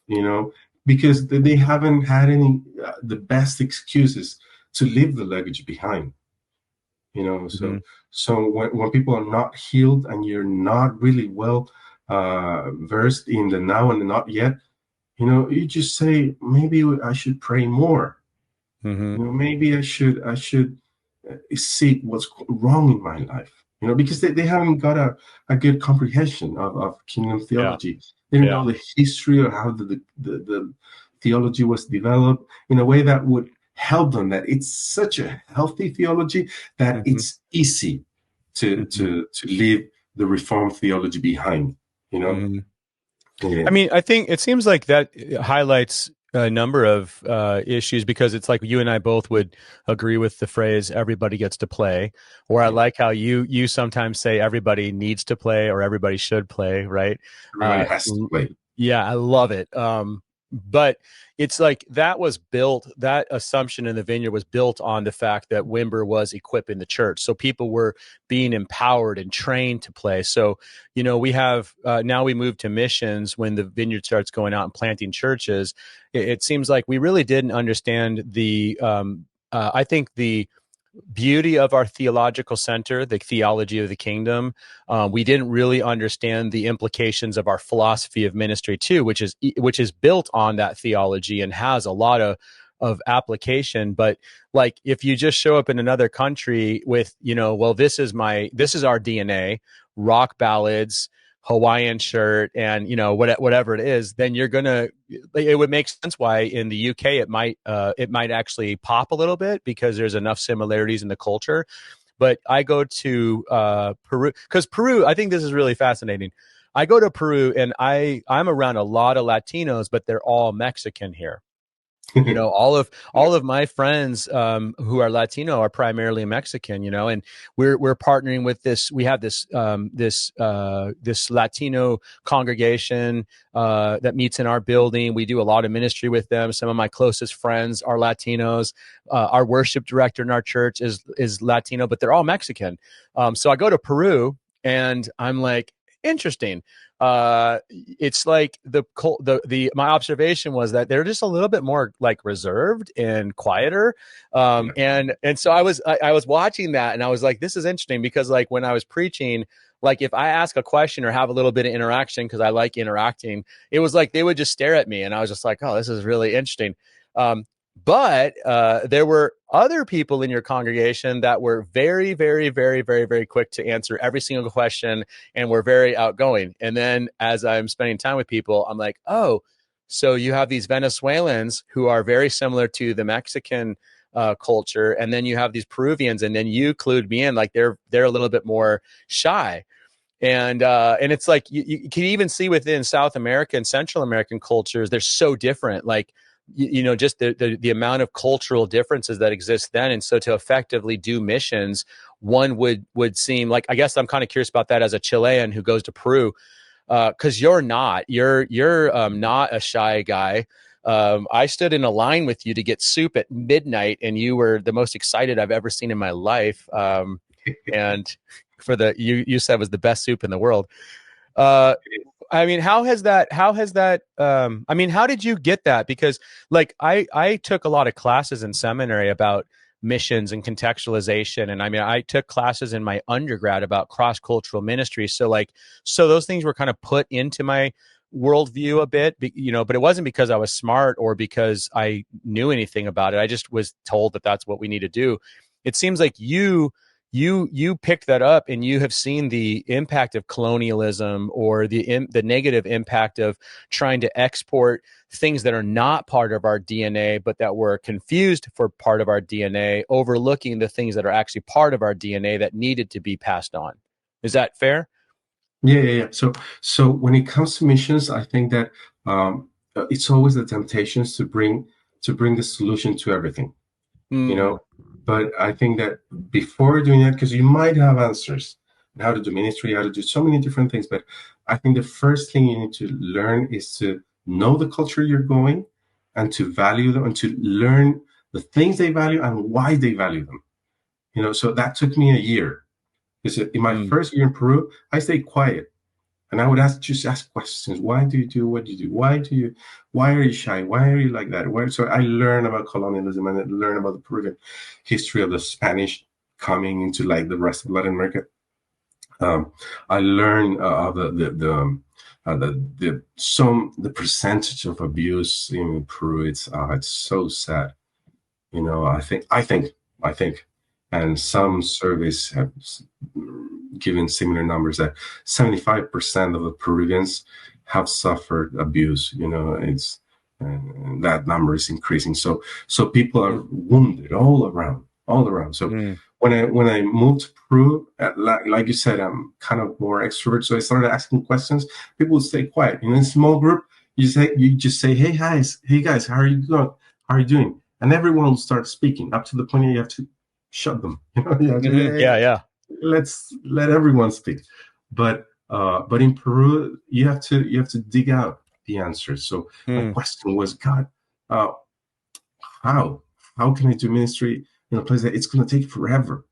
you know, because they haven't had any the best excuses to leave the luggage behind. Mm-hmm. So when people are not healed and you're not really well versed in the now and the not yet, you just say, maybe I should pray more. Mm-hmm. Maybe I should seek what's wrong in my life. Because they haven't got a good comprehension of kingdom Yeah, theology. They don't yeah. know the history of how the theology was developed in a way that would help them. That it's such a healthy theology that Mm-hmm. it's easy to Mm-hmm. to to leave the Reformed theology behind. You know. Mm-hmm. Yeah. I mean, I think it seems like that highlights a number of issues, because it's like you and I both would agree with the phrase "everybody gets to play," or I Yeah. like how you sometimes say everybody needs to play or everybody should play, right? Everybody Uh, has to play. yeah, I love it. But it's like that assumption in the vineyard was built on the fact that Wimber was equipping the church. So people were being empowered and trained to play. So, we have now we move to missions when the vineyard starts going out and planting churches. It seems like we really didn't understand I think the beauty of our theological center, the theology of the kingdom. We didn't really understand the implications of our philosophy of ministry too, which is built on that theology and has a lot of application. But like, if you just show up in another country with, well, this is our DNA, rock ballads, Hawaiian shirt, and whatever it is, then it would make sense why in the UK it might actually pop a little bit, because there's enough similarities in the culture. but I go to Peru, because Peru, I think this is really fascinating. I go to Peru and I'm around a lot of Latinos, but they're all Mexican here. You know, all of my friends who are Latino are primarily Mexican. You know, and we're partnering with this. We have this Latino congregation that meets in our building. We do a lot of ministry with them. Some of my closest friends are Latinos. Our worship director in our church is Latino, but they're all Mexican. So I go to Peru and I'm like, interesting. It's like the my observation was that they're just a little bit more like reserved and quieter. And so I was watching that and I was like, this is interesting, because like when I was preaching, like if I ask a question or have a little bit of interaction, because I like interacting, it was like they would just stare at me and I was just like, oh, this is really interesting. But there were other people in your congregation that were very, very, very, very, very quick to answer every single question and were very outgoing. And then as I'm spending time with people, I'm like, oh, so you have these Venezuelans who are very similar to the Mexican culture, and then you have these Peruvians, and then you clued me in, like they're a little bit more shy. And it's like you can even see within South America and Central American cultures, they're so different. Like you know, just the amount of cultural differences that exist then. And so to effectively do missions, one would seem like, I guess I'm kind of curious about that as a Chilean who goes to Peru, because you're not not a shy guy. I stood in a line with you to get soup at midnight, and you were the most excited I've ever seen in my life. And for you said was the best soup in the world. I mean, how has that, I mean, how did you get that? Because like, I took a lot of classes in seminary about missions and contextualization. And I mean, I took classes in my undergrad about cross-cultural ministry. So like, so those things were kind of put into my worldview a bit, you know, but it wasn't because I was smart or because I knew anything about it. I just was told that that's what we need to do. It seems like you picked that up and you have seen the impact of colonialism, or the negative impact of trying to export things that are not part of our DNA, but that were confused for part of our DNA, overlooking the things that are actually part of our DNA that needed to be passed on. Is that fair? Yeah. So when it comes to missions, I think that it's always the temptations to bring the solution to everything, you know. But I think that before doing that, because you might have answers on how to do ministry, how to do so many different things, but I think the first thing you need to learn is to know the culture you're going, and to value them, and to learn the things they value and why they value them. You know, so that took me a year. Because in my first year in Peru, I stayed quiet. And I would just ask questions. Why do you do what you do? Why are you shy? Why are you like that? So I learned about colonialism, and I learned about the Peruvian history of the Spanish coming into like the rest of Latin America. I learned the percentage of abuse in Peru. It's so sad. You know, I think, and some surveys have given similar numbers that 75% of the Peruvians have suffered abuse. You know, and that number is increasing. So people are wounded all around. So when I moved to Peru, like you said, I'm kind of more extrovert. So I started asking questions. People would stay quiet. In a small group, you just say, hey guys, how are you doing? How are you doing? And everyone will start speaking up to the point you have to shut them. You know, you have to, Yeah. Let's let everyone speak. But in Peru, you have to dig out the answers. So my question was, God, how can I do ministry in a place that it's going to take forever?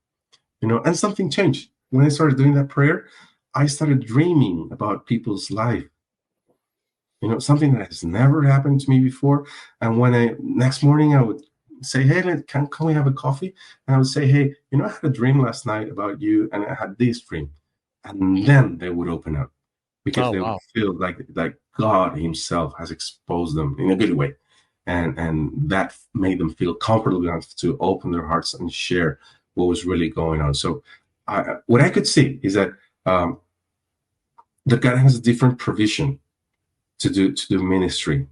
You know, and something changed when I started doing that prayer. I started dreaming about people's life. You know, something that has never happened to me before. And when next morning I would say, hey, can we have a coffee? And I would say, hey, you know, I had a dream last night about you, and I had this dream. And then they would open up, because they would feel like God himself has exposed them in a good way. And that made them feel comfortable enough to open their hearts and share what was really going on. So what I could see is that God has a different provision to do ministry,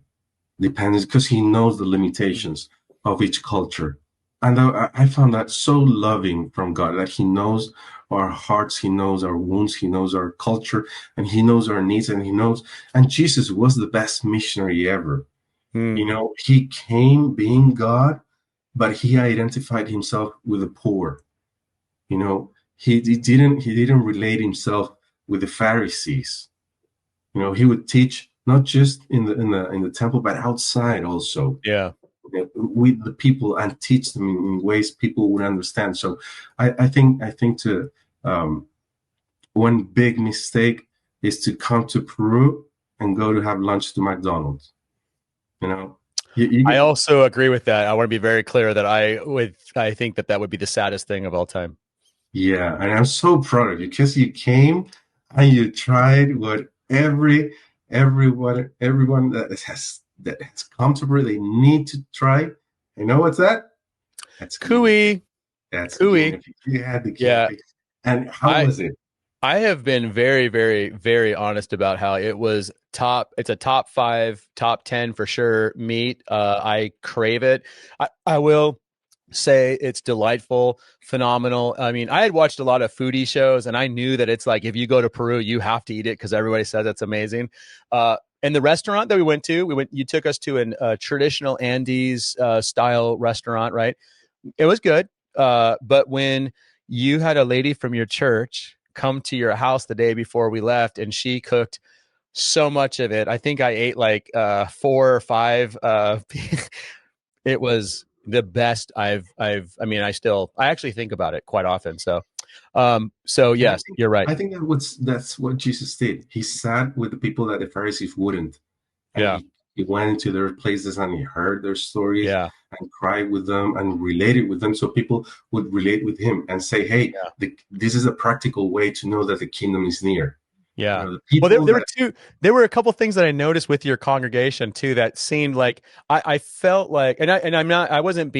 depends, because he knows the limitations of each culture. And I found that so loving from God, that He knows our hearts, He knows our wounds, He knows our culture, and He knows our needs, and He knows. And Jesus was the best missionary ever. Hmm. He came being God, but He identified Himself with the poor. He didn't relate Himself with the Pharisees. He would teach not just in the temple, but outside also, Yeah. with the people, and teach them in ways people would understand. So I think to one big mistake is to come to Peru and go to have lunch to McDonald's. You know, you I get, also agree with that. I want to be very clear that I think that would be the saddest thing of all time. yeah, and I'm so proud of you because you came and you tried what everyone that has come to Peru, they need to try. You know what's that? That's guinea pig. Cooey, That's guinea cooey. pig. You had the guinea Yeah. pig. And how I was it? I have been very, very, very honest about how it was top. It's a top 5, top 10 for sure meat. I crave it. I will say it's delightful, phenomenal. I mean, I had watched a lot of foodie shows, and I knew that it's like if you go to Peru, you have to eat it because everybody says it's amazing. And the restaurant that we went to, you took us to a traditional Andes style restaurant, right? It was good. But when you had a lady from your church come to your house the day before we left, and she cooked so much of it, I think I ate like 4 or 5. It was the best I actually think about it quite often. So And I yes, think you're right. I think that's what Jesus did. He sat with the people that the Pharisees wouldn't, and Yeah. he went into their places and he heard their stories Yeah. and cried with them and related with them, so people would relate with him and say, "Hey, Yeah. this is a practical way to know that the kingdom is near." Yeah. The Well, people that there were a couple things that I noticed with your congregation too that seemed like I felt like, I wasn't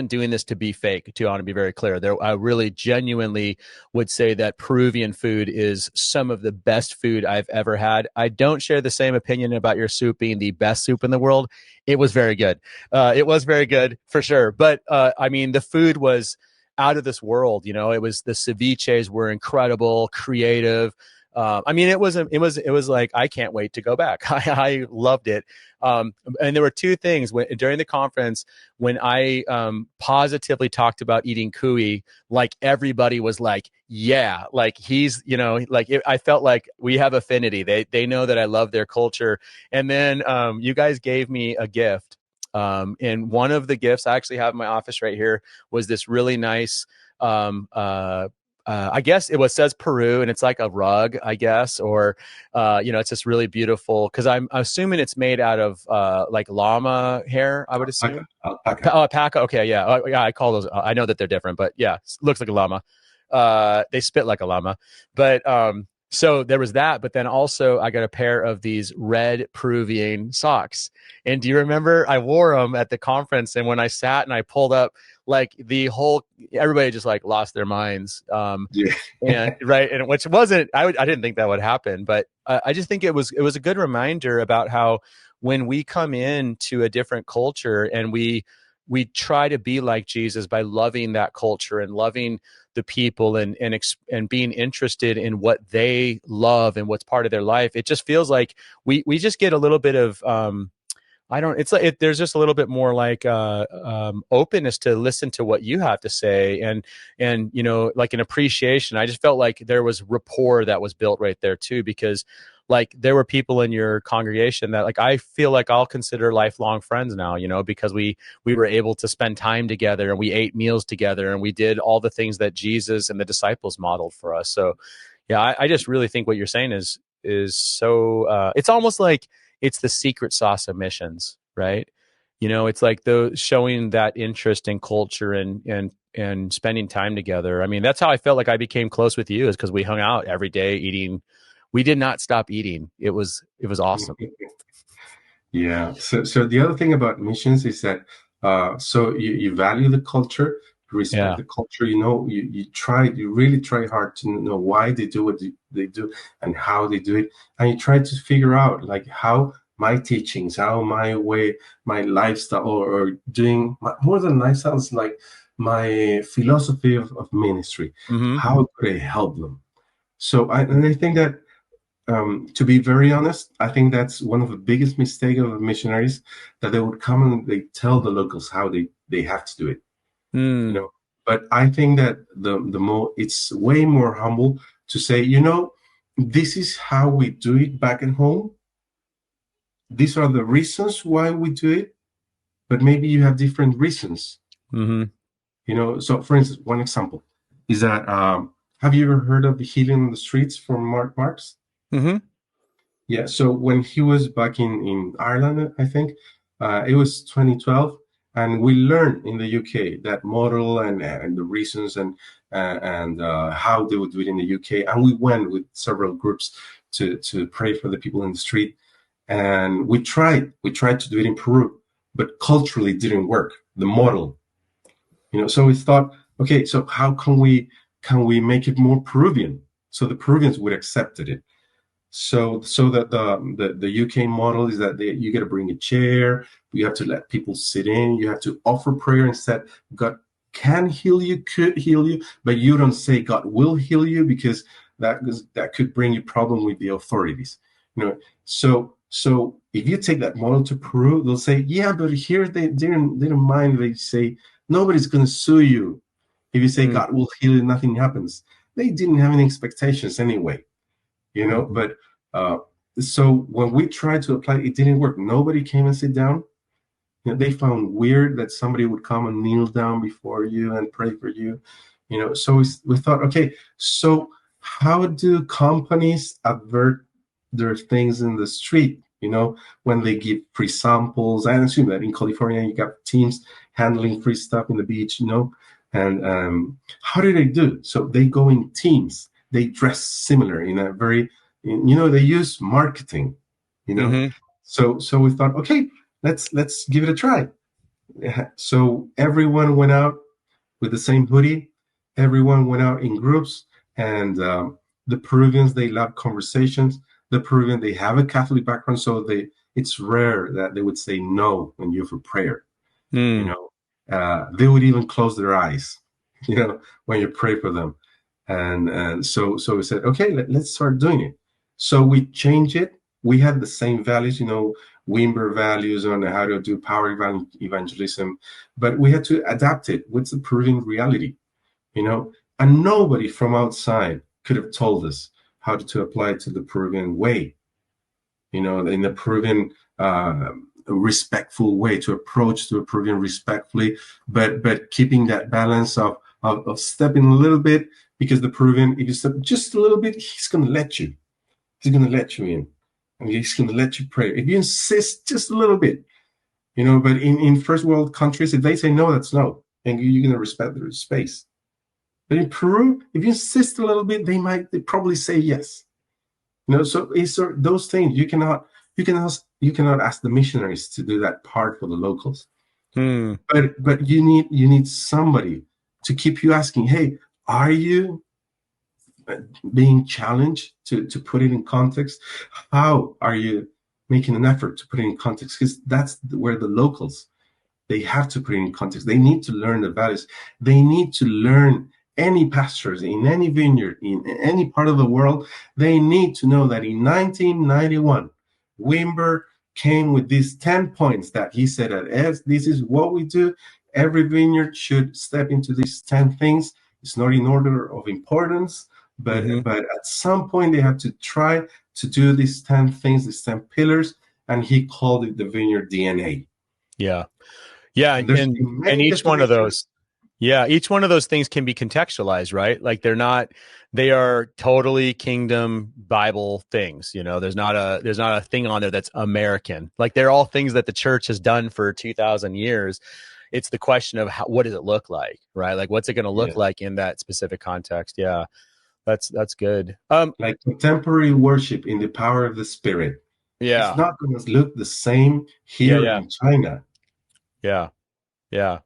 doing this to be fake too. I want to be very clear there. I really genuinely would say that Peruvian food is some of the best food I've ever had. I don't share the same opinion about your soup being the best soup in the world. It was very good. It was very good for sure. But, I mean, the food was out of this world. It was, the ceviches were incredible, creative. I mean, it was like, I can't wait to go back. I loved it. And there were two things during the conference when I positively talked about eating cuy, like everybody was like, yeah, like he's, I felt like we have affinity. They know that I love their culture. And then you guys gave me a gift. And one of the gifts I actually have in my office right here was this really nice um, uh, I guess says Peru, and it's like a rug, I guess, or it's just really beautiful because I'm assuming it's made out of like llama hair. I would alpaca, assume. alpaca. Alpaca. Okay, yeah, yeah. I call those. I know that they're different, but yeah, looks like a llama. They spit like a llama, but so there was that. But then also I got a pair of these red Peruvian socks. And do you remember I wore them at the conference? And when I sat and I pulled up, like everybody just like lost their minds. Yeah. And right, and which wasn't, I didn't think that would happen, but I just think it was a good reminder about how when we come into a different culture and we try to be like Jesus by loving that culture and loving the people and being interested in what they love and what's part of their life. It just feels like we just get a little bit of I don't. It's like there's just a little bit more like openness to listen to what you have to say, and like an appreciation. I just felt like there was rapport that was built right there too, because like there were people in your congregation that like I feel like I'll consider lifelong friends now. Because we were able to spend time together and we ate meals together and we did all the things that Jesus and the disciples modeled for us. So yeah, I just really think what you're saying is so. It's almost like it's the secret sauce of missions, right? It's like those showing that interest in culture and spending time together. I mean, that's how I felt like I became close with you, is because we hung out every day eating. We did not stop eating. It was awesome. Yeah. So the other thing about missions is that so you value the culture, you respect Yeah. the culture. You really try hard to know why they do what they do and how they do it, and you try to figure out like how my teachings, how my way, my lifestyle, or doing more than lifestyle, it's like my philosophy of ministry. Mm-hmm. How could I help them? And I think that, to be very honest, I think that's one of the biggest mistakes of missionaries, that they would come and they tell the locals how they have to do it, you Mm. know. But I think that the more, it's way more humble to say, this is how we do it back at home. These are the reasons why we do it, but maybe you have different reasons, Mm-hmm. So for instance, one example is that, have you ever heard of the healing on the streets from Mark Marks? Mm-hmm. Yeah, so when he was back in Ireland, I think, it was 2012, and we learned in the UK that model, and the reasons, and how they would do it in the UK. And we went with several groups to pray for the people in the street, and we tried to do it in Peru, but culturally it didn't work. The model, So we thought, okay, so how can we make it more Peruvian, so the Peruvians would accept it? So that the UK model is that you got to bring a chair, you have to let people sit in, you have to offer prayer instead. God can heal you, could heal you, but you don't say God will heal you, because that could bring you problem with the authorities. So if you take that model to Peru, they'll say, yeah, but here they didn't mind. They say nobody's going to sue you if you say Mm. God will heal you, nothing happens. They didn't have any expectations anyway. Mm-hmm. But uh, so when we tried to apply, it didn't work. Nobody came and sit down. They found weird that somebody would come and kneel down before you and pray for you. So we thought, okay, so how do companies avert their things in the street? When they give free samples, I assume that in California you got teams handling free stuff in the beach. And how do they do? So they go in teams. They dress similar in a very, they use marketing. You know, Mm-hmm. so we thought, okay, let's give it a try. So everyone went out with the same hoodie. Everyone went out in groups, and the Peruvians, they love conversations. The Peruvian, they have a Catholic background, so it's rare that they would say no when you're for prayer. You Mm. know, they would even close their eyes, when you pray for them. And so we said, okay, let's start doing it. So we changed it. We had the same values, Wimber values on how to do power evangelism, but we had to adapt it with the Peruvian reality, and nobody from outside could have told us how to apply it to the Peruvian way, in the Peruvian respectful way, to approach the Peruvian respectfully, but keeping that balance of stepping a little bit, because the Peruvian, if you step just a little bit, he's going to let you. He's going to let you in, and he's going to let you pray. If you insist just a little bit, but in first world countries, if they say no, that's no, and you're going to respect their space. But in Peru, if you insist a little bit, they probably say yes. So it's those things you cannot ask the missionaries to do that part for the locals. Mm. But you need somebody to keep you asking, hey, are you being challenged to put it in context? How are you making an effort to put it in context? Because that's where the locals, they have to put it in context. They need to learn the values. They need to learn, any pastors in any vineyard in any part of the world, they need to know that in 1991, Wimber came with these 10 points that he said, as this is what we do. Every vineyard should step into these 10 things. It's not in order of importance, Mm-hmm. but at some point they have to try to do these 10 things, these 10 pillars, and he called it the vineyard DNA. Yeah. Yeah. And there's been And many each one of definitions. those, yeah, each one of those things can be contextualized, right? Like they are totally kingdom Bible things. There's not a thing on there that's American. Like they're all things that the church has done for 2,000 years. It's the question of what does it look like, right? Like what's it going to Yeah. look like in that specific context? Yeah, that's good. Like contemporary worship in the power of the Spirit. It's Yeah, not going to look the same yeah, here yeah, in China. yeah, yeah.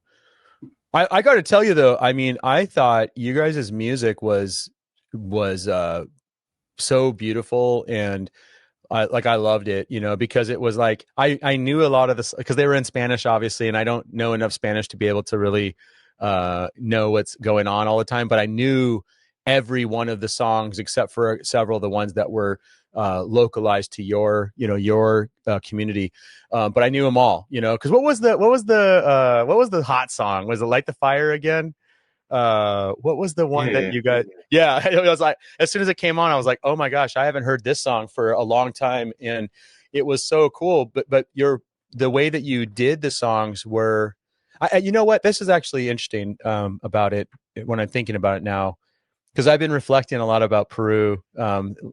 I got to tell you though, I mean, I thought you guys' music was so beautiful, and I loved it, because it was like I knew a lot of this because they were in Spanish, obviously, and I don't know enough Spanish to be able to really know what's going on all the time. But I knew every one of the songs except for several of the ones that were localized to your community. But I knew them all, because what was the hot song? Was it Light the Fire again? What was the one that Yeah, you guys? Yeah, it was like as soon as it came on, I was like, oh my gosh, I haven't heard this song for a long time, and it was so cool. But the way that you did the songs were, you know what? This is actually interesting about it when I'm thinking about it now, because I've been reflecting a lot about Peru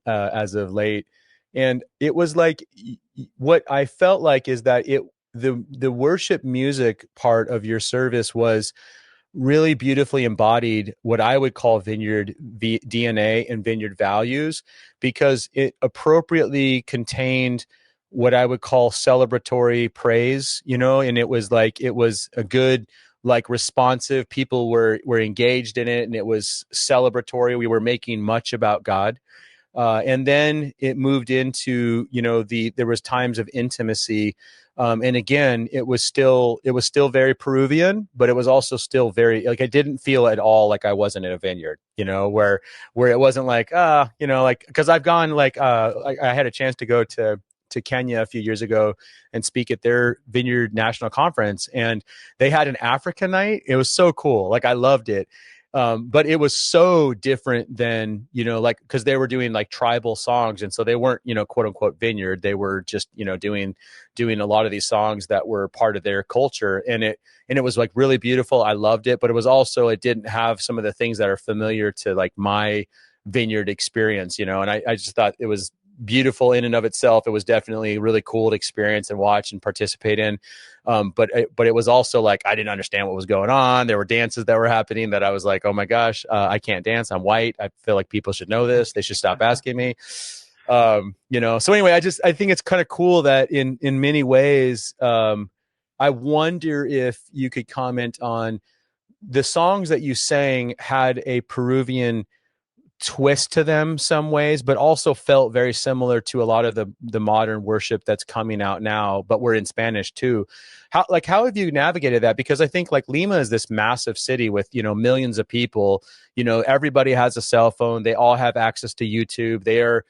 as of late, and it was like what I felt like is that the worship music part of your service was really beautifully embodied what I would call vineyard DNA and vineyard values, because it appropriately contained what I would call celebratory praise, and it was a good, like, responsive, people were engaged in it, and it was celebratory. We were making much about God. And then it moved into, there was times of intimacy. And again, it was still very Peruvian, but it was also still very, like, I didn't feel at all like I wasn't in a vineyard, where it wasn't like, like, cause I've gone like, I had a chance to go to Kenya a few years ago and speak at their Vineyard National Conference, and they had an Africa night. It was so cool. Like, I loved it. But it was so different than, like, because they were doing like tribal songs, and so they weren't, quote unquote vineyard. They were just, doing a lot of these songs that were part of their culture, and it was like really beautiful. I loved it, but it was also, it didn't have some of the things that are familiar to like my vineyard experience, and I just thought it was beautiful in and of itself. It was definitely a really cool to experience and watch and participate in. But it was also like, I didn't understand what was going on. There were dances that were happening that I was like, oh my gosh, I can't dance. I'm white. I feel like people should know this. They should stop asking me. So anyway, I think it's kind of cool that in many ways, I wonder if you could comment on the songs that you sang had a Peruvian twist to them some ways, but also felt very similar to a lot of the modern worship that's coming out now, but we're in Spanish too. How have you navigated that? Because I think like Lima is this massive city with, millions of people, everybody has a cell phone. They all have access to YouTube. They are,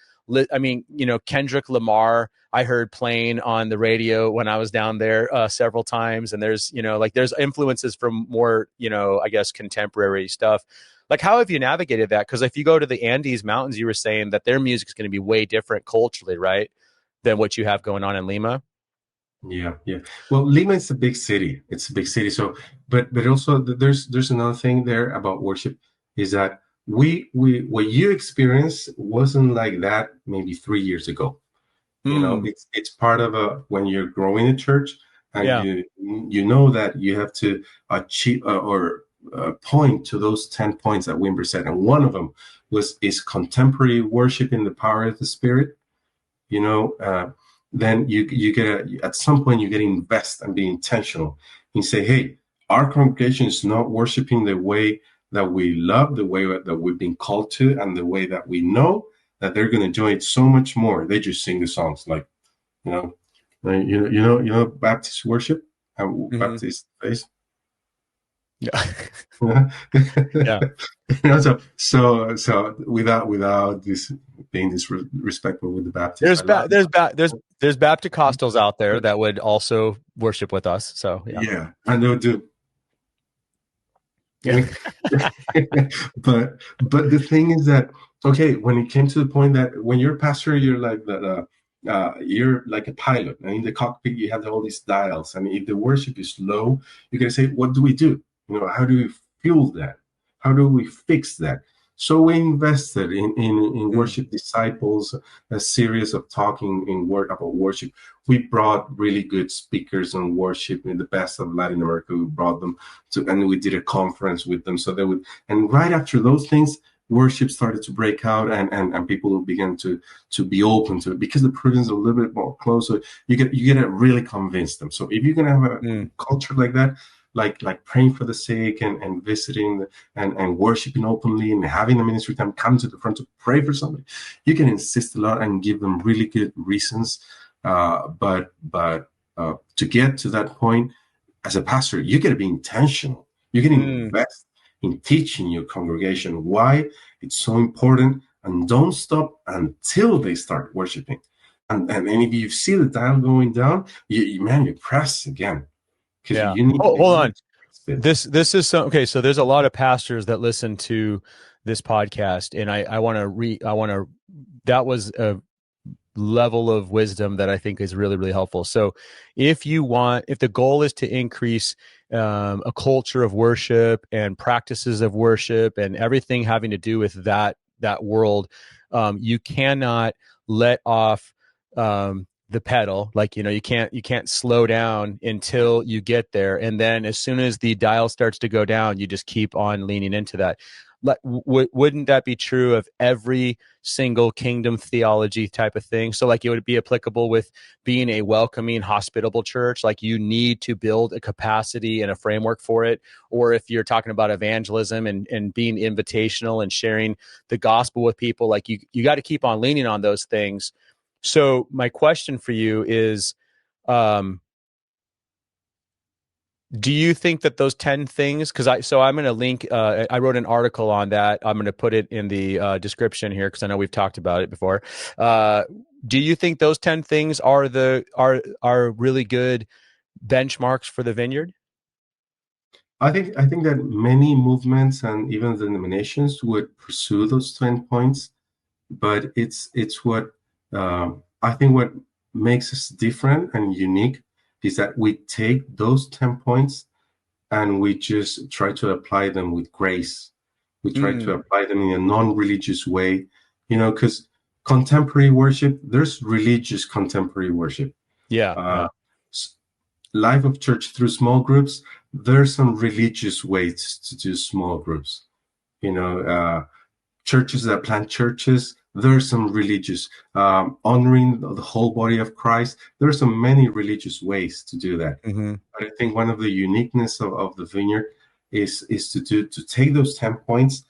Kendrick Lamar, I heard playing on the radio when I was down there several times. And there's, there's influences from more, I guess, contemporary stuff. Like, how have you navigated that? Because if you go to the Andes Mountains, you were saying that their music is going to be way different culturally, right, than what you have going on in Lima. yeah, yeah. Well, Lima is a big city. It's a big city. So, but also there's another thing there about worship is that we what you experienced wasn't like that maybe 3 years ago. Hmm. It's part of a when you're growing a church and Yeah. you know that you have to achieve or point to those 10 points that Wimber said, and one of them is contemporary worship in the power of the Spirit. you know, uh, then you get at some point you get to invest and be intentional and say, hey, our congregation is not worshiping the way that we love, the way that we've been called to, and the way that we know that they're going to enjoy it so much more. They just sing the songs like, you know, Baptist worship and Hmm. Baptist faith. Yeah. you Yeah. know, so without this being disrespectful with the Baptists, There's I love ba- there's ba- there's Baptist out there that would also worship with us. So yeah. yeah, I know, dude. Yeah. But the thing is that okay, when it came to the point that when you're a pastor, you're like that. You're like a pilot, and in the cockpit you have all these dials. And if the worship is low, you can say, "What do we do? How do we fuel that? How do we fix that?" So we invested in Mm. worship disciples, a series of talking in word about worship. We brought really good speakers on worship in the best of Latin America. We brought them and we did a conference with them. So they would, and right after those things, worship started to break out, and people began to be open to it because the Peruvians are a little bit more close. So you get to really convince them. So if you're gonna have a Mm. culture like that, like praying for the sick and visiting and worshiping openly and having the ministry time come to the front to pray for somebody. You can insist a lot and give them really good reasons. But to get to that point, as a pastor, you got to be intentional. You can invest in teaching your congregation why it's so important, and don't stop until they start worshiping. And if you see the dial going down, you press again, because Yeah. you need Oh, hold on. to. This is so okay. So there's a lot of pastors that listen to this podcast, and I want to that was a level of wisdom that I think is really, really helpful. So if the goal is to increase a culture of worship and practices of worship and everything having to do with that world, you cannot let off the pedal. Like, you can't slow down until you get there. And then as soon as the dial starts to go down, you just keep on leaning into that. Wouldn't that be true of every single kingdom theology type of thing? So like it would be applicable with being a welcoming, hospitable church. Like you need to build a capacity and a framework for it. Or if you're talking about evangelism and being invitational and sharing the gospel with people, like you got to keep on leaning on those things. So my question for you is, do you think that those 10 things, I'm going to link, I wrote an article on that. I'm going to put it in the description here, because I know we've talked about it before. Do you think those 10 things are really good benchmarks for the vineyard? I think that many movements and even denominations would pursue those 10 points, but it's what I think what makes us different and unique is that we take those 10 points and we just try to apply them with grace. We try to apply them in a non-religious way, because contemporary worship, there's religious contemporary worship. Yeah. Life of church through small groups, there's some religious ways to do small groups. Churches that plant churches, there's some religious honoring the whole body of Christ. There's so many religious ways to do that. Mm-hmm. But I think one of the uniqueness of the vineyard is to take those 10 points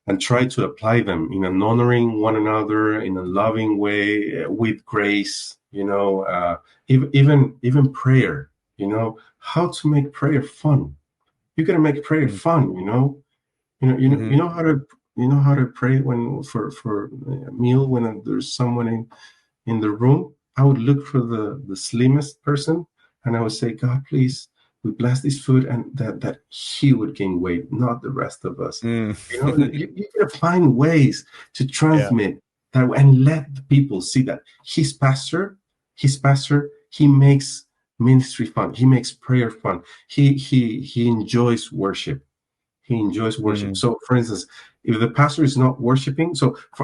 and try to apply them in an honoring one another in a loving way, with grace. Even prayer. How to make prayer fun. You gotta make prayer fun. You know how to pray when for a meal when there's someone in the room. I would look for the slimmest person and I would say, God, please, we bless this food, and that he would gain weight, not the rest of us. You gotta find ways to transmit that and let the people see that his pastor, he makes ministry fun. He makes prayer fun. He enjoys worship. He enjoys worship. So, for instance, if the pastor is not worshiping,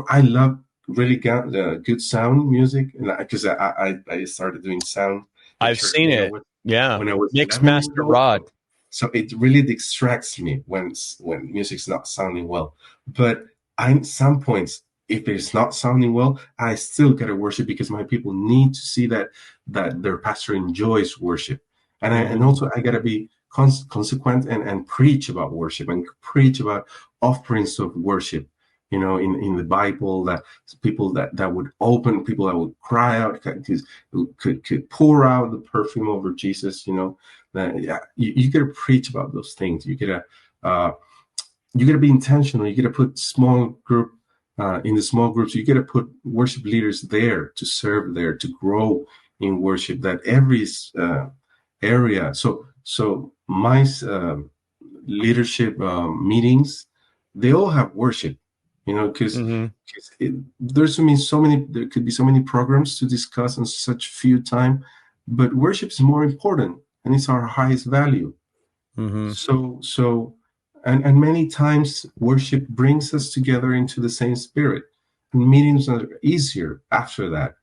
I love really good sound music, and because I started doing sound. I've seen it. When I was Mix 11 years Master old. Rod. So it really distracts me when music's not sounding well. But some points, if it's not sounding well, I still gotta worship, because my people need to see that their pastor enjoys worship, and also I gotta be consequent and preach about worship and preach about offerings of worship. In the Bible, that people that would open, people that would cry out, could pour out the perfume over Jesus. That you gotta preach about those things. You gotta be intentional. You gotta put small group in the small groups. You gotta put worship leaders there to serve, there to grow in worship. That every area. So my leadership meetings, they all have worship. Because there could be so many programs to discuss in such few time, but worship is more important, and it's our highest value. So and many times worship brings us together into the same spirit, and meetings are easier after that.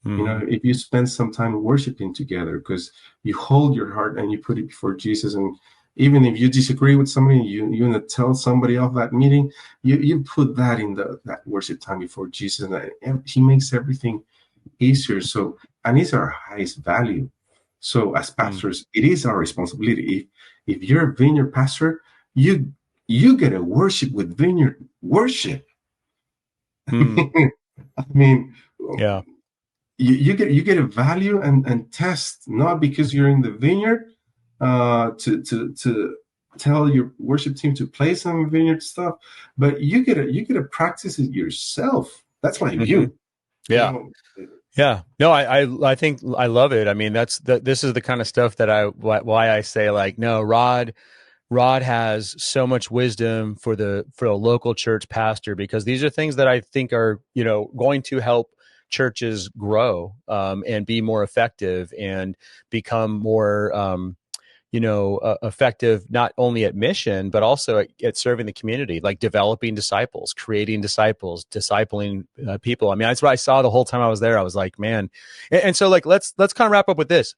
If you spend some time worshiping together, because you hold your heart and you put it before Jesus, and even if you disagree with somebody, you tell somebody off that meeting, you put that in that worship time before Jesus, and he makes everything easier. So, and it's our highest value. So as pastors, it is our responsibility. if you're a vineyard pastor, you get to worship with vineyard worship. Mm, I mean, yeah. you get a value and test, not because you're in the vineyard to tell your worship team to play some vineyard stuff, but you get to practice it yourself. That's my Hmm. view. You Yeah. know, Yeah. No, I think I love it. I mean, this is the kind of stuff that why I say like, no, Rod has so much wisdom for the local church pastor, because these are things that I think are, going to help churches grow, and be more effective and become more, effective, not only at mission, but also at serving the community, like developing disciples, creating disciples, discipling people. I mean, that's what I saw the whole time I was there. I was like, man. And so like, let's kind of wrap up with this.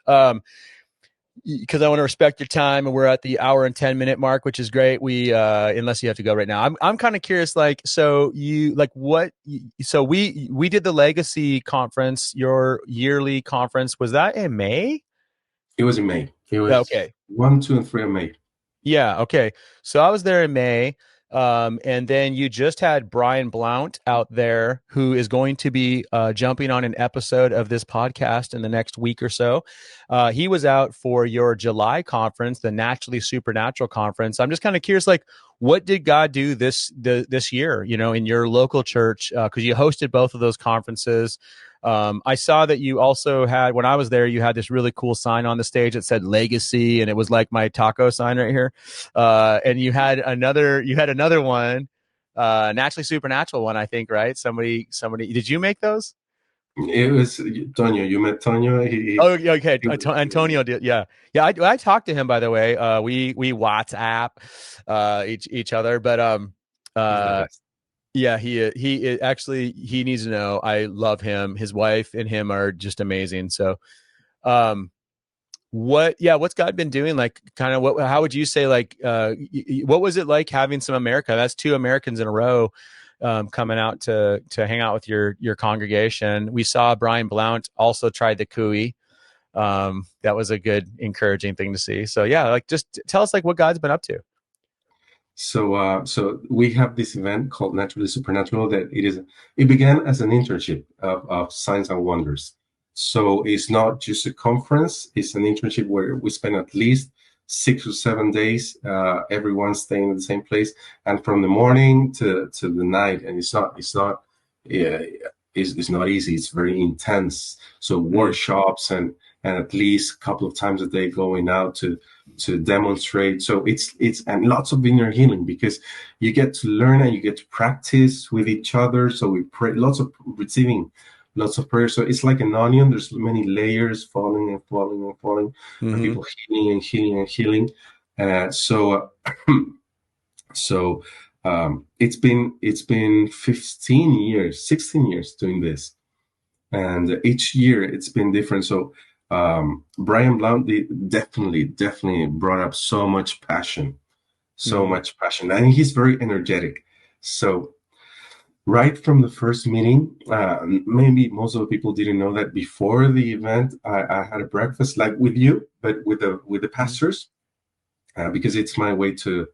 Because I want to respect your time, and we're at the hour and 10-minute mark, which is great. We unless you have to go right now, I'm kind of curious, like, so you like what, so we did the legacy conference, your yearly conference. Was that in May? it was in May. It was Okay. 1, 2, and 3 of May. Yeah. Okay. So I was there in May. And then you just had Brian Blount out there, who is going to be jumping on an episode of this podcast in the next week or so. He was out for your July conference, the Naturally Supernatural conference. I'm just kind of curious, like, what did God do this year, in your local church? Because you hosted both of those conferences. I saw that you also had, when I was there, you had this really cool sign on the stage that said Legacy, and it was like my taco sign right here. And you had another one, Naturally Supernatural one, I think, right? Somebody, did you make those? It was Tonio. You met Tonio. Oh, yeah, okay. He was, Antonio did. Yeah. Yeah. I talked to him, by the way. We WhatsApp, each other, but, he's the uh, best. yeah, actually, he needs to know I love him. His wife and him are just amazing. So, um, what's God been doing? Like, kind of how would you say, like, what was it like having some America? That's two Americans in a row, coming out to hang out with your congregation. We saw Brian Blount also tried the cooey. That was a good, encouraging thing to see. So yeah, like, just tell us like what God's been up to. So we have this event called Naturally Supernatural that it began as an internship of Signs and Wonders. So it's not just a conference; it's an internship where we spend at least 6 or 7 days. Everyone staying in the same place, and from the morning to the night. And yeah, it's not easy. It's very intense. So Mm. workshops and at least a couple of times a day going out to demonstrate. So it's and lots of vineyard healing, because you get to learn and you get to practice with each other. So we pray, lots of receiving, lots of prayer. So it's like an onion. There's many layers falling and falling and falling, and Mm-hmm. people healing and healing and healing. So it's been 15 years, 16 years doing this, and each year it's been different. So Brian Blount definitely brought up so Mm-hmm. much passion, and he's very energetic. So right from the first meeting, maybe most of the people didn't know that before the event, I had a breakfast like with you, but with the pastors, because it's my way to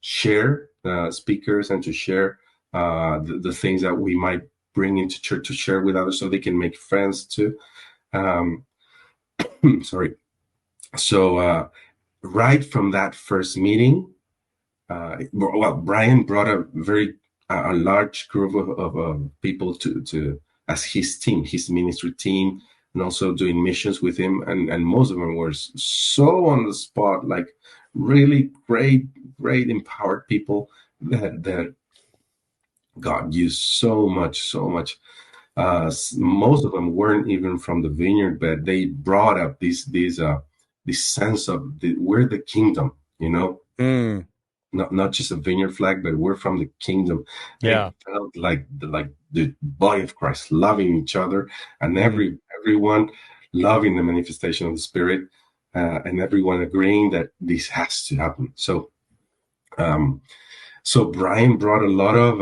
share speakers and to share the things that we might bring into church to share with others, so they can make friends too. Um, sorry. So right from that first meeting, well, Brian brought a large group of people to as his team, his ministry team, and also doing missions with him. And most of them were so on the spot, like really great empowered people that God used so much, so much. Most of them weren't even from the vineyard, but they brought up this sense of we're the kingdom, Mm. not just a vineyard flag, but we're from the kingdom. They Yeah. felt like the body of Christ, loving each other, and Mm. everyone loving the manifestation of the Spirit, and everyone agreeing that this has to happen. Um, so Brian brought a lot of.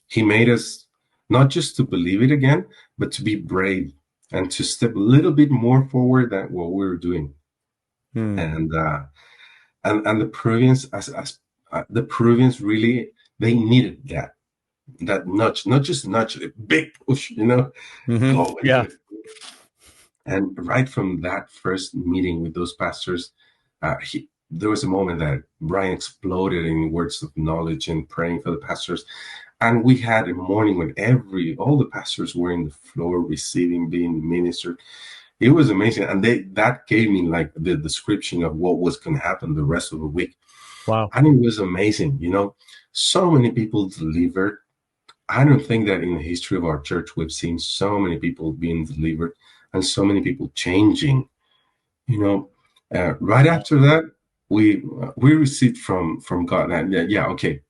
He made us not just to believe it again, but to be brave and to step a little bit more forward than what we were doing. Mm. and the Peruvians, the Peruvians really, they needed that nudge, not just nudge, a big push, Hmm. go and do Yeah. it. And right from that first meeting with those pastors, there was a moment that Brian exploded in words of knowledge and praying for the pastors. And we had a morning when all the pastors were in the floor receiving, being ministered. It was amazing. And that gave me like the description of what was going to happen the rest of the week. Wow. And it was amazing. So many people delivered. I don't think that in the history of our church we've seen so many people being delivered and so many people changing. You know, right after that, we received from God that yeah, okay,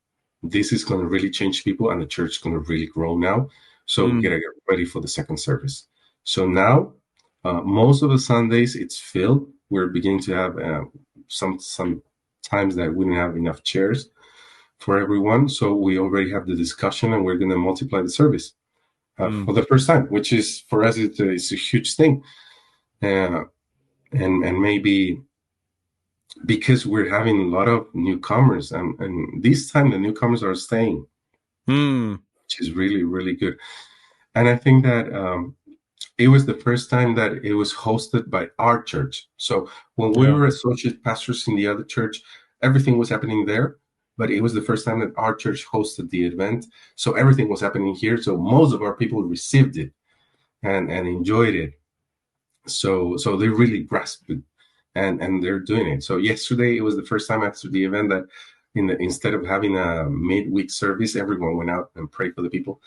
this is going to really change people, and the church is going to really grow now. So we Mm. gotta get ready for the second service. So now, most of the Sundays it's filled. We're beginning to have some times that we didn't have enough chairs for everyone. So we already have the discussion, and we're going to multiply the service Mm. for the first time, which is for us it's a huge thing. Uh, and maybe because we're having a lot of newcomers, and this time the newcomers are staying, Mm. which is really really good. And I think that it was the first time that it was hosted by our church. So when we Yeah. were associate pastors in the other church, everything was happening there. But it was the first time that our church hosted the event. So everything was happening here. So most of our people received it and enjoyed it. So they really grasped it, and they're doing it. So yesterday it was the first time after the event that instead of having a midweek service, everyone went out and prayed for the people,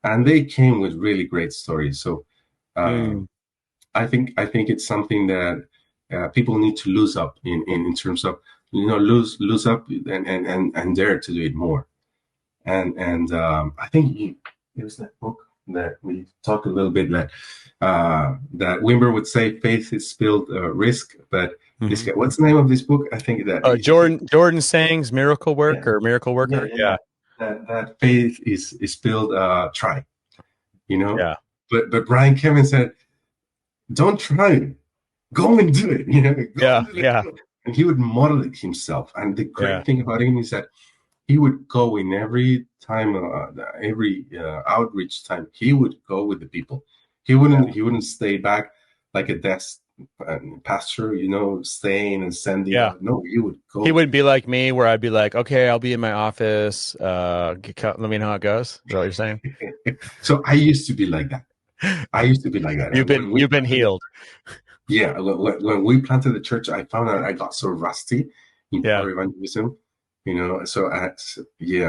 and they came with really great stories. So uh, Mm. I think it's something that people need to lose up in terms of lose up and dare to do it more. And I think there's that book that we talked a little bit that Wimber would say faith is spilled risk, but this Hmm. guy, what's the name of this book? I think that Jordan Sang's Miracle yeah, Work or Miracle yeah, Worker. yeah, Yeah. yeah. That faith is spilled try, you know. Yeah. But Brian Kevin said, don't try it, go and do it, go Yeah. and do it. Yeah. And he would model it himself. And the Yeah. great thing about him is that he would go in every time, every outreach time. He would go with the people. He Yeah. wouldn't. He wouldn't stay back like a desk pastor, staying and sending Yeah. out. No, he would He go. wouldn't be like me where I'd be like, okay, I'll be in my office. Let me know how it goes. Is that what you're saying? So I used to be like that. I used to be like that. You've And been when we you've been planted the healed. yeah, when we planted the church, I found out I got so rusty in Yeah. power evangelism.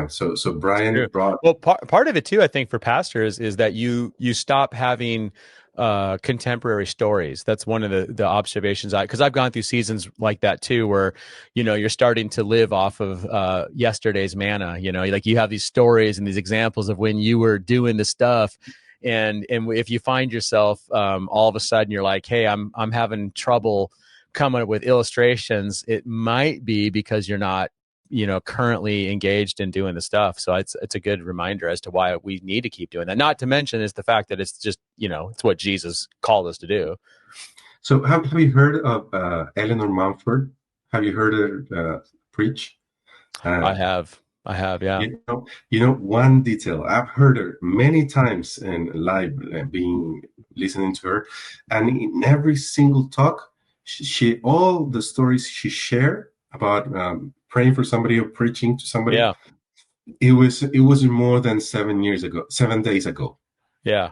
So Brian True. brought Well, part of it too, I think, for pastors is that you stop having contemporary stories. That's one of the observations because I've gone through seasons like that too, where you're starting to live off of yesterday's manna. Like you have these stories and these examples of when you were doing the stuff. And if you find yourself all of a sudden you're like, hey, I'm having trouble coming up with illustrations, it might be because you're not currently engaged in doing the stuff. So it's a good reminder as to why we need to keep doing that. Not to mention is the fact that it's just it's what Jesus called us to do. So have you heard of Eleanor Mumford? Have you heard her preach? Uh, I have, yeah. one detail I've heard her many times in live, being listening to her, and in every single talk, she all the stories she shared about praying for somebody or preaching to somebody. Yeah. It was more than 7 days ago. Yeah. Yeah.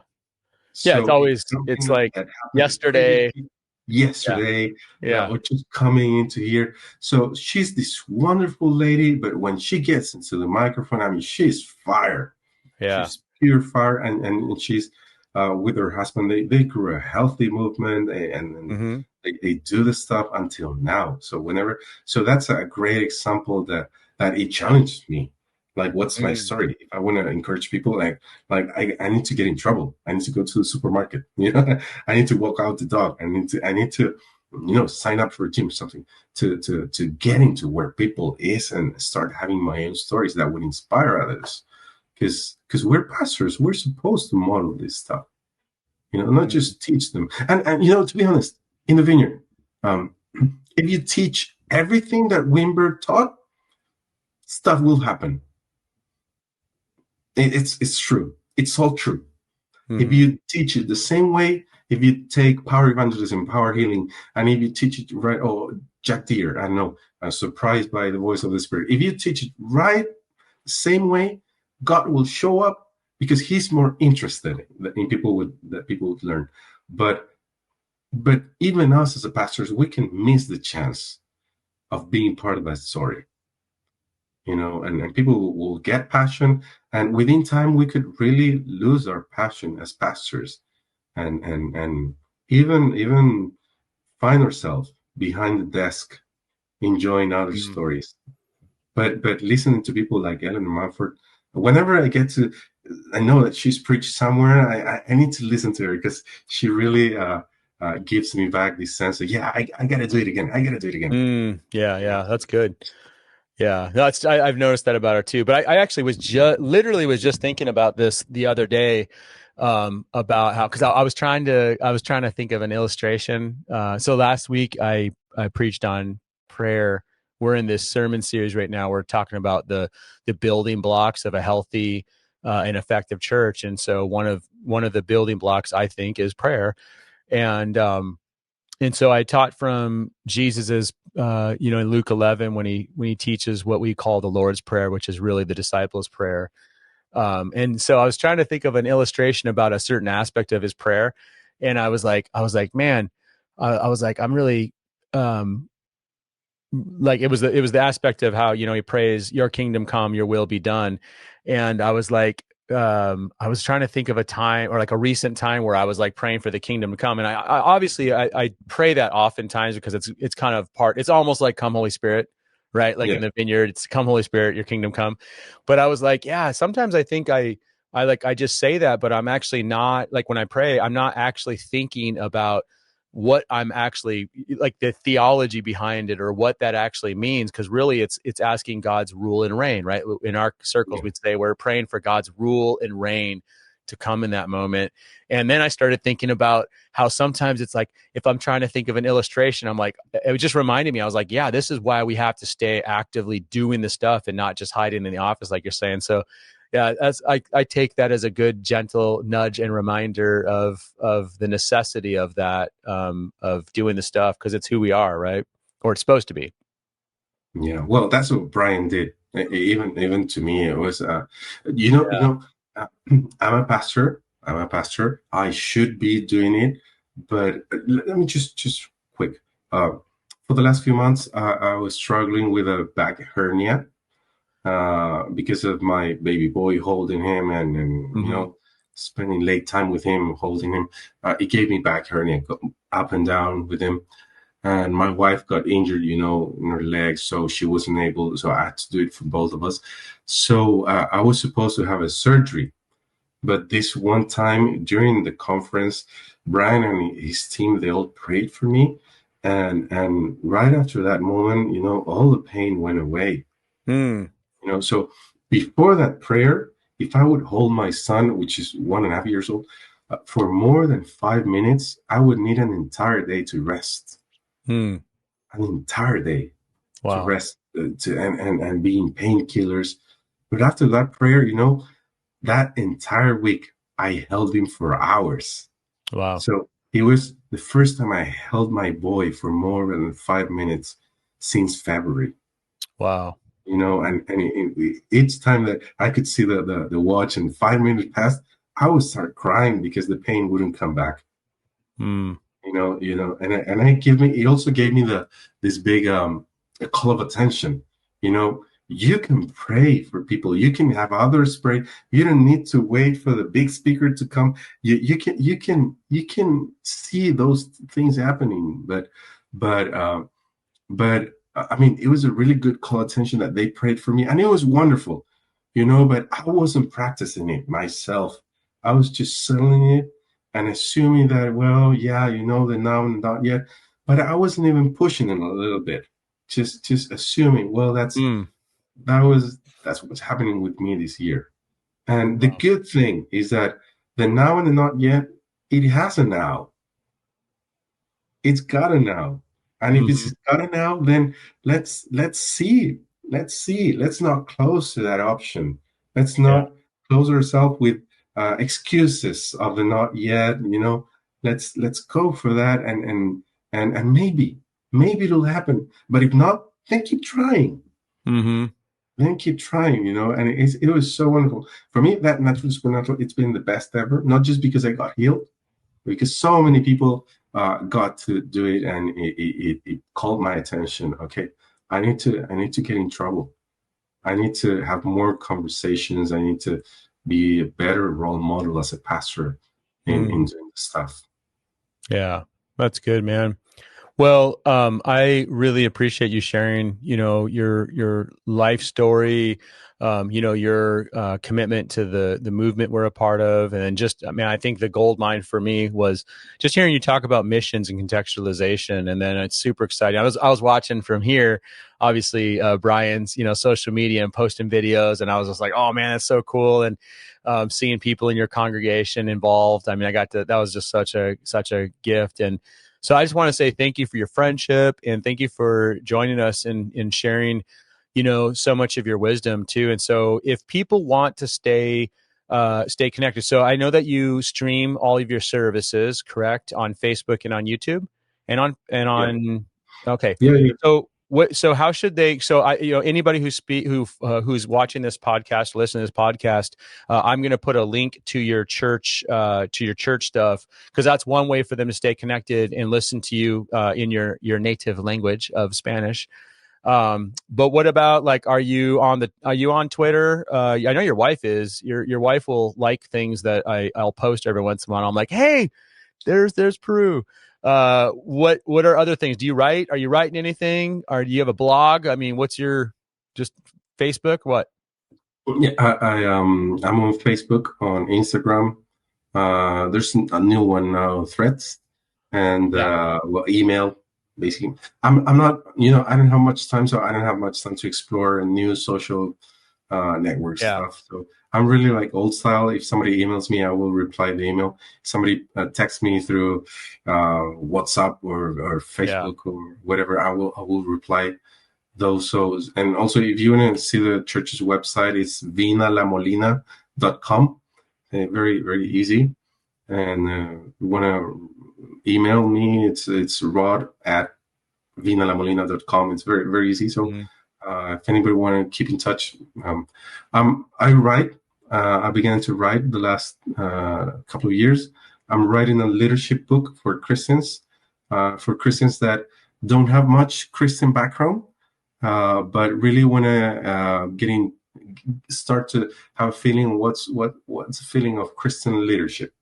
It's So it's always, it's something like that happened yesterday. Yeah. yesterday that Yeah. was just coming into here. So she's this wonderful lady, but when she gets into the microphone, I mean, she's fire. Yeah. She's pure fire, and she's with her husband. They grew a healthy movement, and Hmm. they do the stuff until now. So that's a great example that it challenged me. Like, what's my Mm. story? If I want to encourage people, I need to get in trouble. I need to go to the supermarket. I need to walk out the dog. I need to sign up for a gym or something to get into where people is and start having my own stories that would inspire others. Because we're pastors, we're supposed to model this stuff, not Mm. just teach them. And to be honest, in the vineyard, um, If you teach everything that Wimber taught, stuff will happen. It's true. It's all true. If Mm-hmm. you teach it the same way, if you take power evangelism, power healing, and if you teach it right, oh, Jack Deere, I know, I'm surprised by the voice of the Spirit. If you teach it right, the same way, God will show up because He's more interested in people would learn. But even us as a pastors, we can miss the chance of being part of that story, and people will get passion, and within time we could really lose our passion as pastors, and even find ourselves behind the desk enjoying other Mm. stories. But listening to people like Ellen Manford, whenever I get to, I know that she's preached somewhere. I need to listen to her because she really gives me back this sense of, yeah, I got to do it again. I got to do it again. Yeah, Yeah. yeah, that's good. Yeah, that's I've noticed that about her too. But I actually was just literally was just thinking about this the other day, about how because I was trying to think of an illustration. So last week I preached on prayer. We're in this sermon series right now. We're talking about the building blocks of a healthy and effective church, and so one of the building blocks I think is prayer, and and so I taught from Jesus's, in Luke 11 when he teaches what we call the Lord's Prayer, which is really the disciples' prayer. And so I was trying to think of an illustration about a certain aspect of his prayer, and man, I was like, I'm really, um, like it was the aspect of how he prays, "Your kingdom come, Your will be done," and I was like, I was trying to think of a time or like a recent time where I was like praying for the kingdom to come, and I obviously I pray that oftentimes because it's kind of it's almost like "Come Holy Spirit," right? Like in Yeah. the vineyard, it's "Come Holy Spirit, Your kingdom come," but I was like, yeah, sometimes I think I just say that, but I'm actually not like when I pray, I'm not actually thinking about what I'm actually like the theology behind it or what that actually means, because really it's asking God's rule and reign, right? In our circles Yeah. we'd say we're praying for God's rule and reign to come in that moment. And then I started thinking about how sometimes it's like if I'm trying to think of an illustration, I'm like, it just reminded me, I was like, yeah, this is why we have to stay actively doing the stuff and not just hiding in the office like you're saying. So yeah, that's I take that as a good gentle nudge and reminder of the necessity of that, of doing the stuff because it's who we are, right? Or it's supposed to be. Yeah, well, that's what Brian did. Even to me, it was, Yeah. uh, I'm a pastor. I'm a pastor. I should be doing it, but let me just quick. Uh, for the last few months, I was struggling with a back hernia because of my baby boy holding him and Mm-hmm. spending late time with him, holding him. It gave me back hernia, go up and down with him, and my wife got injured, in her legs, so she wasn't able. So I had to do it for both of us. So I was supposed to have a surgery, but this one time during the conference, Brian and his team, they all prayed for me, and right after that moment, all the pain went away. Mm. So before that prayer, if I would hold my son, which is 1.5 years old, for more than 5 minutes, I would need an entire day to rest, Mm. an entire day to Wow. rest, and being painkillers. But after that prayer, that entire week I held him for hours. Wow. So it was the first time I held my boy for more than 5 minutes since February. Wow. And each time that I could see the watch and 5 minutes passed, I would start crying because the pain wouldn't come back. Mm. And it also gave me this big a call of attention. You can pray for people. You can have others pray. You don't need to wait for the big speaker to come. You can see those things happening. But I mean, it was a really good call attention that they prayed for me, and it was wonderful. But I wasn't practicing it myself. I was just selling it and assuming that, well, yeah, the now and not yet, but I wasn't even pushing it a little bit. Just assuming, well, Mm. that's what's happening with me this year. And the Wow. good thing is that the now and the not yet, it has a now. It's got a now. And if Hmm. it's cutting out, then let's see. Let's see. Let's not close to that option. Let's Yeah. not close ourselves with excuses of the not yet. Let's go for that, and maybe it'll happen. But if not, then keep trying. Hmm. Then keep trying. And it was so wonderful for me. That natural supernatural, it's been the best ever. Not just because I got healed, because so many people got to do it, and it called my attention. Okay, I need to get in trouble. I need to have more conversations. I need to be a better role model as a pastor in doing this stuff. Yeah, that's good, man. Well, I really appreciate you sharing, your life story, your commitment to the movement we're a part of, and then just, I mean, I think the gold mine for me was just hearing you talk about missions and contextualization, and then it's super exciting. I was watching from here, obviously, Brian's, social media and posting videos, and I was just like, oh man, that's so cool, and seeing people in your congregation involved. I mean, that was just such a gift, and so I just want to say thank you for your friendship and thank you for joining us and sharing, so much of your wisdom too. And so if people want to stay connected, so I know that you stream all of your services, correct, on Facebook and on YouTube Yeah, okay. yeah, yeah. So how should they, so anybody who's watching this podcast, listening to this podcast, I'm going to put a link to your church stuff, because that's one way for them to stay connected and listen to you in your native language of Spanish. But what about, like, are you on Twitter? I know your wife is. Your wife will like things that I'll post every once in a while. I'm like, hey, there's Peru. What are other things? Do you write? Are you writing anything? Or do you have a blog? I mean, what's your, just Facebook? What? Yeah, I'm on Facebook, on Instagram. There's a new one now, Threads, and Yeah. well, email. Basically, I'm not. I don't have much time, so I don't have much time to explore new social network Yeah. stuff. So I'm really like old style. If somebody emails me, I will reply the email. If somebody texts me through WhatsApp or Yeah. Facebook or whatever, I will reply those. So, and also, if you want to see the church's website, it's vinalamolina.com. Very, very easy. And you want to email me, it's rod at vinalamolina.com. It's very, very easy. So Mm-hmm. if anybody want to keep in touch, I write. I began to write the last couple of years. I'm writing a leadership book for Christians that don't have much Christian background, but really want to start to have a feeling what's a feeling of Christian leadership.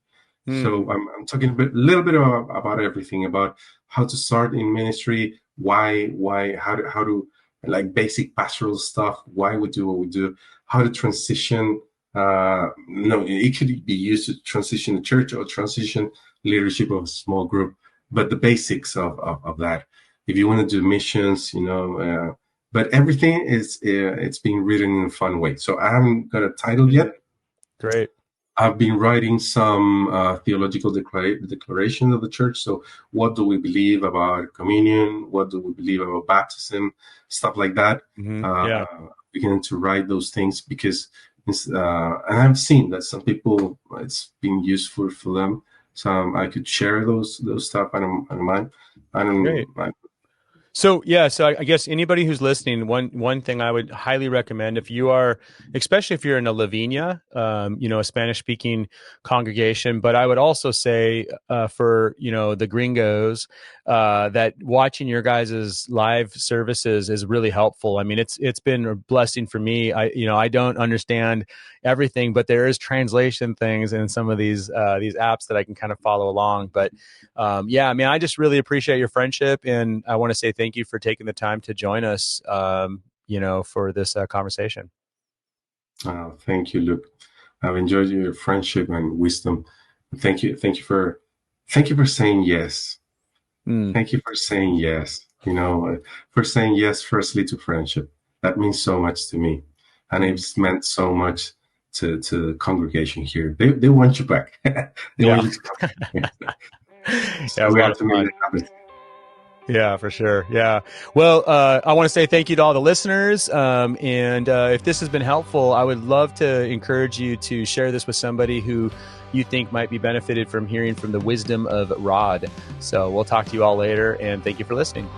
Mm. So I'm talking a little bit about everything, about how to start in ministry, why, how to like basic pastoral stuff, why we do what we do, how to transition. No, it could be used to transition the church or transition leadership of a small group, but the basics of that. If you want to do missions, but everything is it's being written in a fun way. So I haven't got a title Mm. yet. Great. I've been writing some theological declaration of the church. So, what do we believe about communion? What do we believe about baptism? Stuff like that. Mm-hmm. Uh, Yeah. Beginning to write those things because, and I've seen that some people it's been useful for them. So I could share those stuff. I don't mind. I Great. don't. I, So yeah, so I guess anybody who's listening, one thing I would highly recommend, if you are, especially if you're in a Lavinia, a Spanish speaking congregation, but I would also say for the gringos, that watching your guys' live services is really helpful. I mean, it's been a blessing for me. I don't understand everything, but there is translation things in some of these apps that I can kind of follow along, but yeah, I mean, I just really appreciate your friendship, and I want to say thank you for taking the time to join us, for this conversation. thank you, Luke. I've enjoyed your friendship and wisdom. Thank you for saying yes. Mm, Thank you for saying yes. For saying yes, firstly, to friendship. That means so much to me. And mm, it's meant so much to the congregation here. They want you back. They want yeah, you to come. yeah, it So was a we lot have of to make fun. that happen. Yeah, for sure. Yeah. Well, I want to say thank you to all the listeners. And if this has been helpful, I would love to encourage you to share this with somebody who you think might be benefited from hearing from the wisdom of Rod. So we'll talk to you all later, and thank you for listening.